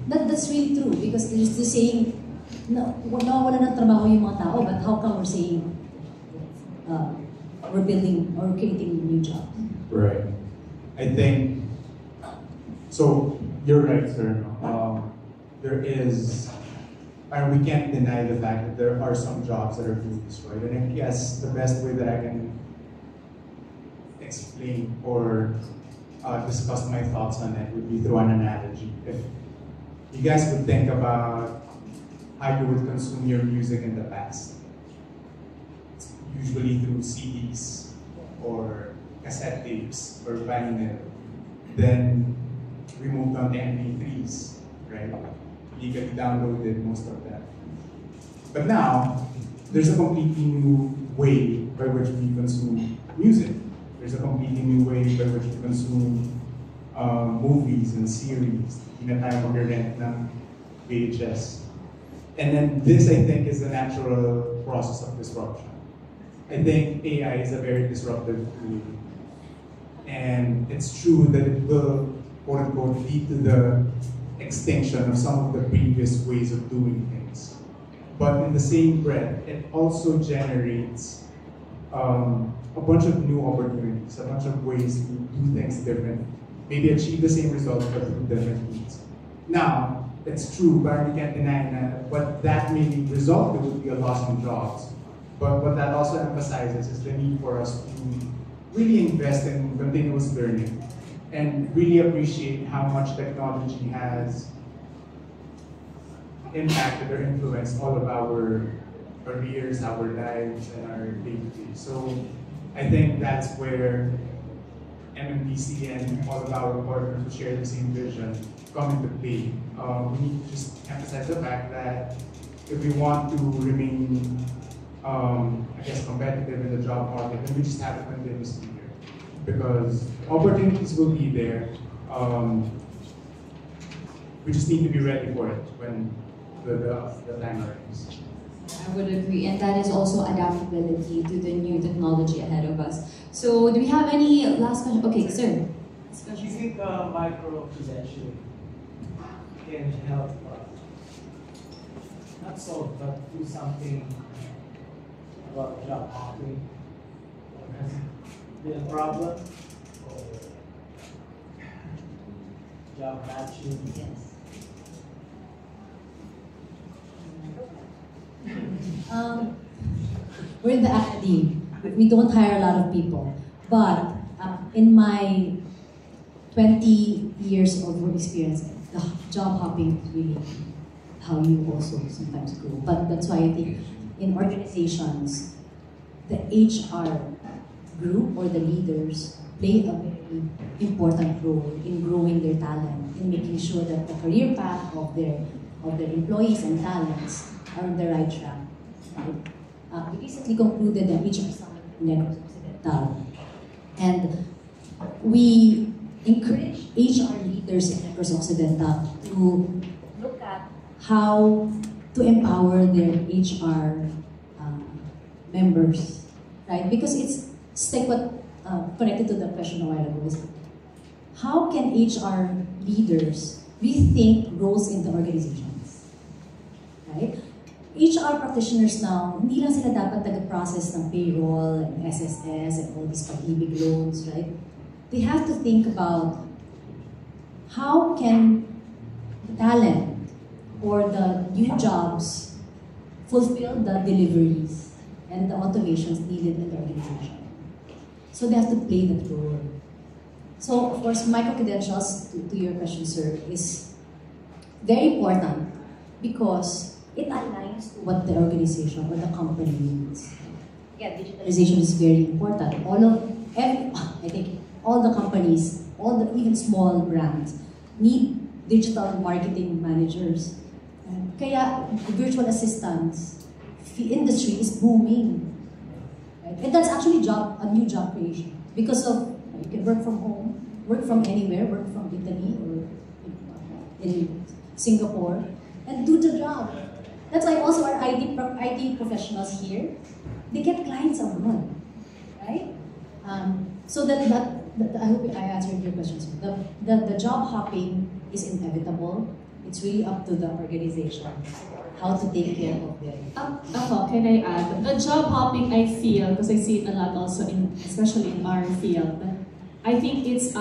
that's really true. Because they're saying, wala ng trabaho yung mga tao, but how come we're saying we're building or creating new jobs? Right. I think, so you're right, sir. There is, and we can't deny the fact that there are some jobs that are being destroyed. And I guess the best way that I can explain or discuss my thoughts on it would be through an analogy. If you guys would think about how you would consume your music in the past, usually through CDs or cassette tapes or vinyl, then we moved on to MP3s, right? Legally downloaded most of that. But now, there's a completely new way by which we consume music. There's a completely new way by which we consume movies and series. In a time when we rent ng VHS. And then this, I think, is the natural process of disruption. I think AI is a very disruptive tool. And it's true that it will, quote unquote, lead to the extinction of some of the previous ways of doing things. But in the same breath, it also generates a bunch of new opportunities, a bunch of ways to do things different, maybe achieve the same results but through different means. Now, it's true, but we can't deny that what that may result in would be a loss in jobs. But what that also emphasizes is the need for us to really invest in continuous learning and really appreciate how much technology has impacted or influenced all of our careers, our lives, and our day-to-day. So I think that's where MMDC and all of our partners who share the same vision come into play. We need to just emphasize the fact that if we want to remain, I guess, competitive in the job market, then we just have to continuously here. Because opportunities will be there. We just need to be ready for it when the time arrives. I would agree, and that is also adaptability to the new technology ahead of us. So, do we have any last question? Okay, sir. Do you think micro-credentialing can help, not solve, but do something about job hopping? Or has it been a problem? Or job matching? Yes. We're in the academy. We don't hire a lot of people. But in my 20 years of work experience, the job hopping is really how you also sometimes grow. But that's why I think in organizations, the HR group or the leaders play a very important role in growing their talent, in making sure that the career path of their employees and talents are on the right track. Right? We recently concluded an HR summit in Negros Occidental, and we encourage HR leaders in Negros Occidental to look at how to empower their HR members, right? Because it's like what connected to the question a while ago is how can HR leaders rethink roles in the organizations, right? HR practitioners now, hindi lang sila dapat nag-process ng payroll and SSS and all these pag-ibig loans, right? They have to think about how can the talent or the new jobs fulfill the deliveries and the automations needed in the organization. So they have to play that role. So of course, micro-credentials, to your question, sir, is very important because it aligns to what the organization or the company needs. Again, digitalization is very important. I think all the companies, even small brands, need digital marketing managers. Kaya virtual assistants, the industry is booming. Right? And that's actually a new job creation. Because of, you can work from home, work from anywhere, work from Italy or in Singapore, and do the job. That's why also our IT professionals here, they get clients abroad, right? So that I hope I answered your question. The job hopping is inevitable. It's really up to the organization how to take care of them. Can I add? The job hopping, I feel, because I see it a lot also, especially in our field, I think it's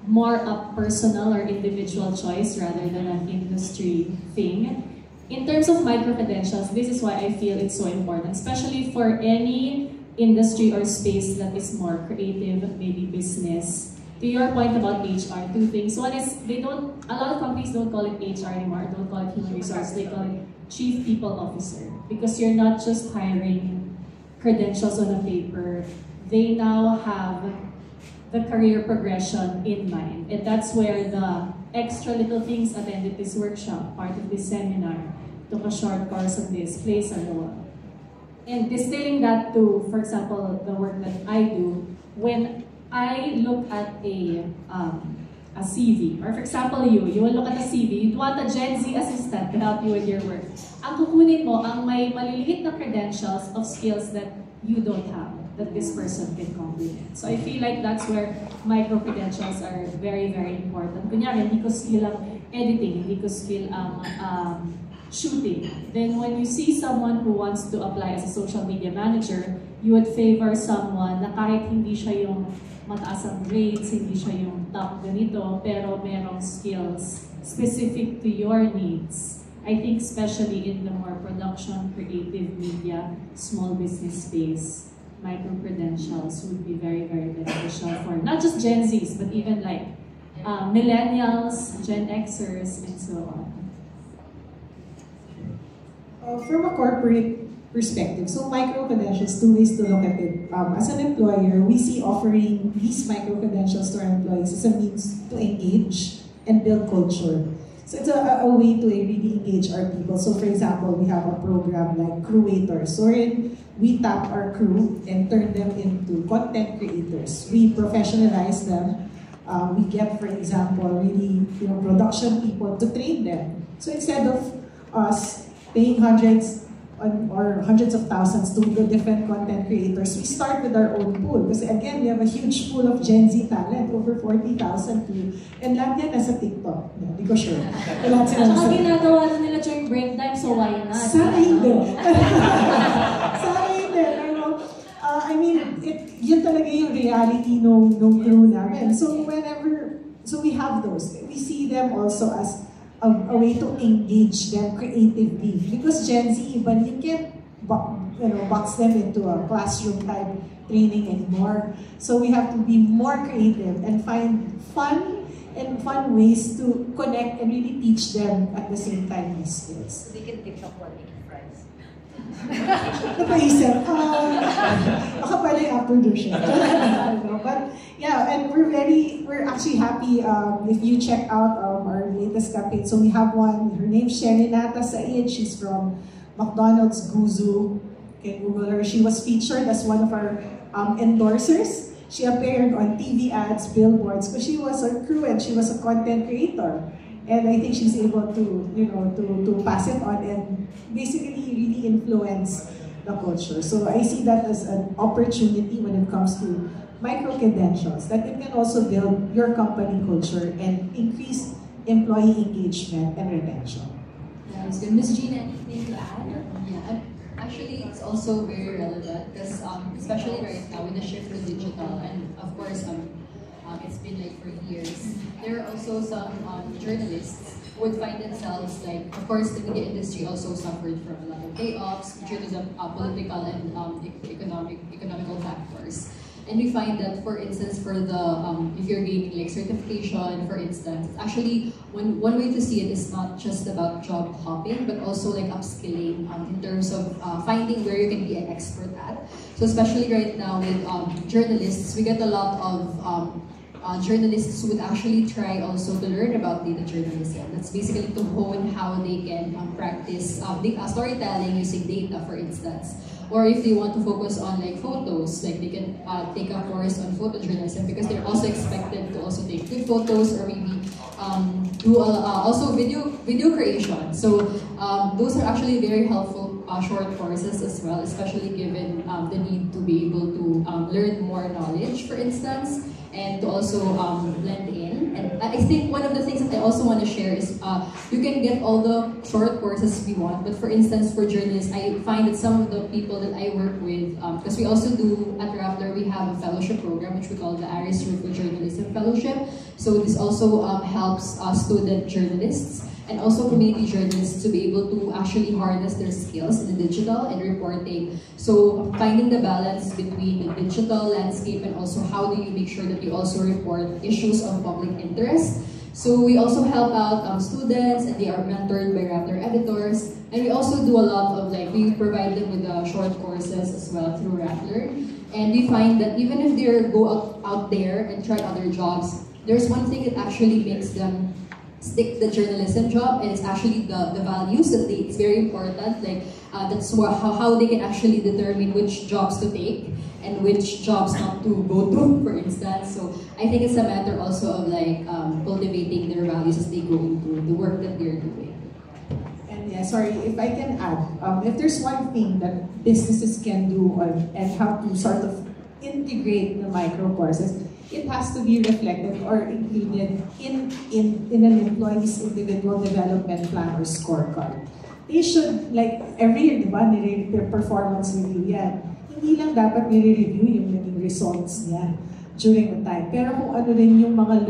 more a personal or individual choice rather than an industry thing. In terms of micro-credentials, this is why I feel it's so important, especially for any industry or space that is more creative, maybe business. To your point about HR, two things. One is, a lot of companies don't call it HR anymore, don't call it human resource, they call it Chief People Officer. Because you're not just hiring credentials on a paper, they now have the career progression in mind. And that's where the extra little things attended this workshop, part of this seminar, took a short course on this, plays a role. And distilling that to, for example, the work that I do, when I look at a CV, or for example you will look at a CV, you'd want a Gen Z assistant to help you with your work. Ang kukunin mo, ang may maliliit na credentials of skills that you don't have, that this person can complement. So I feel like that's where micro-credentials are very, very important. Kunyari, hindi ko skill ang editing, hindi ko skill ang shooting. Then when you see someone who wants to apply as a social media manager, you would favor someone na kahit hindi siya yung mataas ang grades, hindi siya yung top ganito, pero merong skills specific to your needs. I think especially in the more production, creative media, small business space, micro-credentials would be very, very beneficial for not just Gen Zs, but even like millennials, Gen Xers, and so on. From a corporate perspective, so micro-credentials, two ways to look at it. As an employer, we see offering these micro-credentials to our employees as a means to engage and build culture. So it's a way to really engage our people. So for example, we have a program like Crewators, wherein we tap our crew and turn them into content creators. We professionalize them. We get, for example, really production people to train them. So instead of us paying hundreds or hundreds of thousands to the different content creators. We start with our own pool. Because again, we have a huge pool of Gen Z talent, over 40,000 too. And lahat yan nasa TikTok. Hindi ko sure. Saka ginagawa na nila during break time, so why not? Sana hindi. Sana hindi. I mean, yun talaga yung reality nung crew namin. So we have those. We see them also as a way to engage them creatively. Because Gen Z, even you can't box them into a classroom type training anymore. So we have to be more creative and find fun ways to connect and really teach them at the same time these skills. So they can TikTok while making fries. Napaisip, baka pala after the show. But yeah, and we're actually happy if you check out our latest campaign. So we have one, her name's Sheninata Said. She's from McDonald's Guzu. You can Google her. She was featured as one of our endorsers. She appeared on TV ads, billboards, because she was a crew and she was a content creator. And I think she's able to, to pass it on and basically really influence the culture. So I see that as an opportunity when it comes to micro-credentials, that it can also build your company culture and increase employee engagement and retention. That's good. Ms. Gina, anything to add? Yeah, actually, it's also very relevant because especially right now with the shift to digital, and of course, it's been like for years. There are also some journalists who would find themselves like, of course, the media industry also suffered from a lot of layoffs due to the political and economical factors. And we find that, for instance, for the if you're gaining like certification, for instance, actually one way to see it is not just about job hopping, but also like upskilling in terms of finding where you can be an expert at. So especially right now with journalists, we get a lot of journalists who would actually try also to learn about data journalism. That's basically to hone how they can practice storytelling using data, for instance. Or if they want to focus on like photos, like they can take a course on photojournalism because they're also expected to also take good photos, or maybe do also video creation. So those are actually very helpful short courses as well, especially given the need to be able to learn more knowledge, for instance, and to also blend in. And I think one of the things that I also want to share is you can get all the short courses if you want, but for instance, for journalists, I find that some of the people that I work with, because we also do at Rappler, we have a fellowship program which we call the Aris Root for Journalism Fellowship. So this also helps student journalists and also community journalists to be able to actually harness their skills in the digital and reporting. So finding the balance between the digital landscape and also how do you make sure that you also report issues of public interest. So we also help out students, and they are mentored by Rappler editors. And we also do a lot of we provide them with short courses as well through Rappler. And we find that even if they go out there and try other jobs, there's one thing that actually makes them stick the journalism job, and it's actually the values that it's very important. That's how they can actually determine which jobs to take and which jobs not to go to, for instance. So I think it's a matter also of cultivating their values as they go into the work that they're doing. And yeah, sorry, if I can add, if there's one thing that businesses can do and how to sort of integrate the micro courses, it has to be reflected or included in an employee's individual development plan or scorecard. They should, every year, diba, their performance review yan. Hindi lang dapat nire-review yung naging results niya during the time. Pero kung ano rin yung mga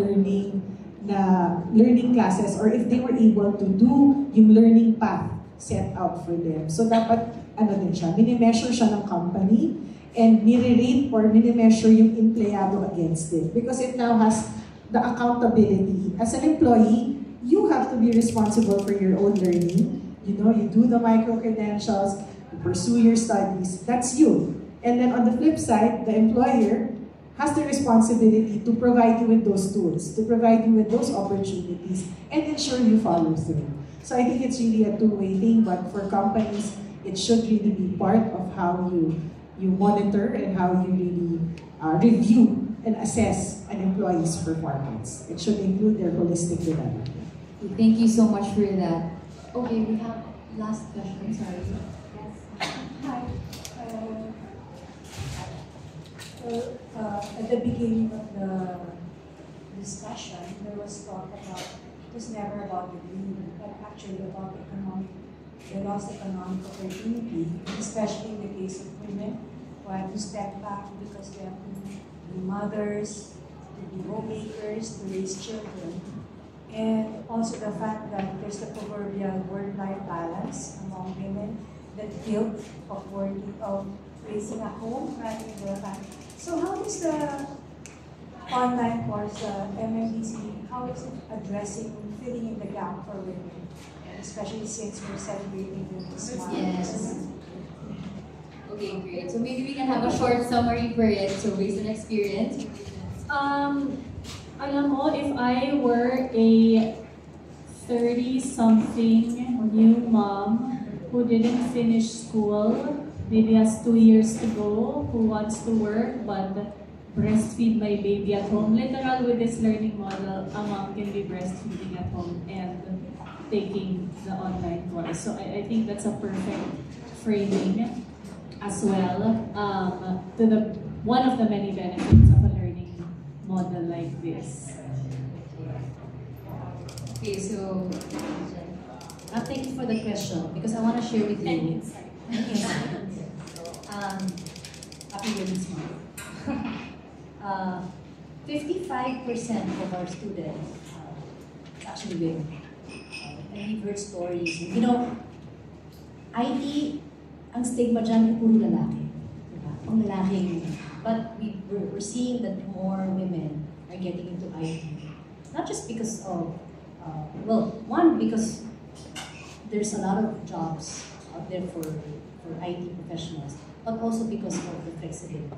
learning classes, or if they were able to do yung learning path set out for them. So dapat, din siya, minimeasure siya ng company, and nire-rate or minimeasure yung empleyado against it. Because it now has the accountability. As an employee, you have to be responsible for your own learning. You do the micro-credentials, you pursue your studies, that's you. And then on the flip side, the employer has the responsibility to provide you with those tools, to provide you with those opportunities, and ensure you follow through. So I think it's really a two-way thing, but for companies, it should really be part of how you monitor and how you really review and assess an employee's performance. It should include their holistic development. Thank you so much for that. Okay, we have last question, sorry. Yes. Hi. At the beginning of the discussion, there was talk about, it was never about the dream, but actually about the lost economic opportunity, especially in the case of women who have to step back because they have to be mothers, to be homemakers, to raise children. And also the fact that there's the proverbial work-life balance among women, the guilt of working, of raising a home, running the family. So how is the online course, MMDC, how is it addressing, filling in the gap for women, especially since we're celebrating this month? Yes. Okay, great. So maybe we can have a short summary for it, so based on experience. Alam mo, if I were a 30-something new mom who didn't finish school, maybe has 2 years to go, who wants to work but breastfeed my baby at home, literal with this learning model, a mom can be breastfeeding at home and taking the online course. So I think that's a perfect framing as well to the one of the many benefits of a learning model like this. Okay, so thank you for the question because I want to share with you. Happy Women's Month. 55% of our students actually women. And we've heard stories. You know, IT, ang stigma dyan ay puro lalaki. Diba? Ang lalaki. But we're seeing that more women are getting into IT. Not just because of, well, one, because there's a lot of jobs out there for IT professionals, but also because of the flexibility.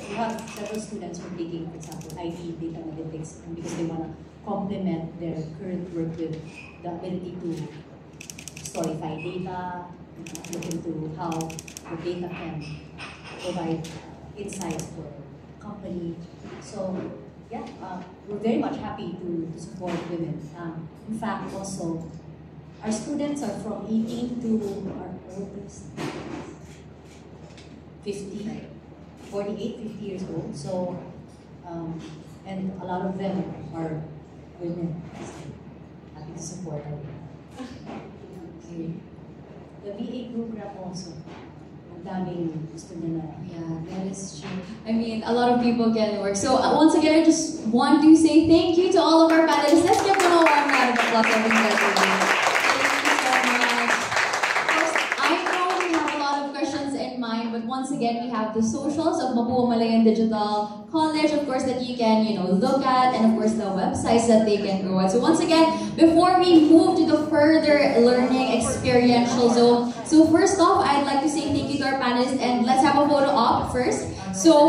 We have several students who are taking, for example, IT, data analytics, and because they want to complement their current work with the ability to storify data, look into how the data can provide insights for the company. So, yeah, we're very much happy to support women. In fact, also, our students are from 18 to our oldest, 50. 48, 50 years old, so, and a lot of them are women. Happy to support them. Okay. The VA program also, ang daming gusto nila. Yeah, that is true. I mean, a lot of people get work. So once again, I just want to say thank you to all of our panelists. Let's give them a warm round of applause, everybody. But once again, we have the socials of Mapua Malayan Digital College, of course, that you can, look at, and of course, the websites that they can go at. So once again, before we move to the further learning experiential zone, so first off, I'd like to say thank you to our panelists, and let's have a photo op first. So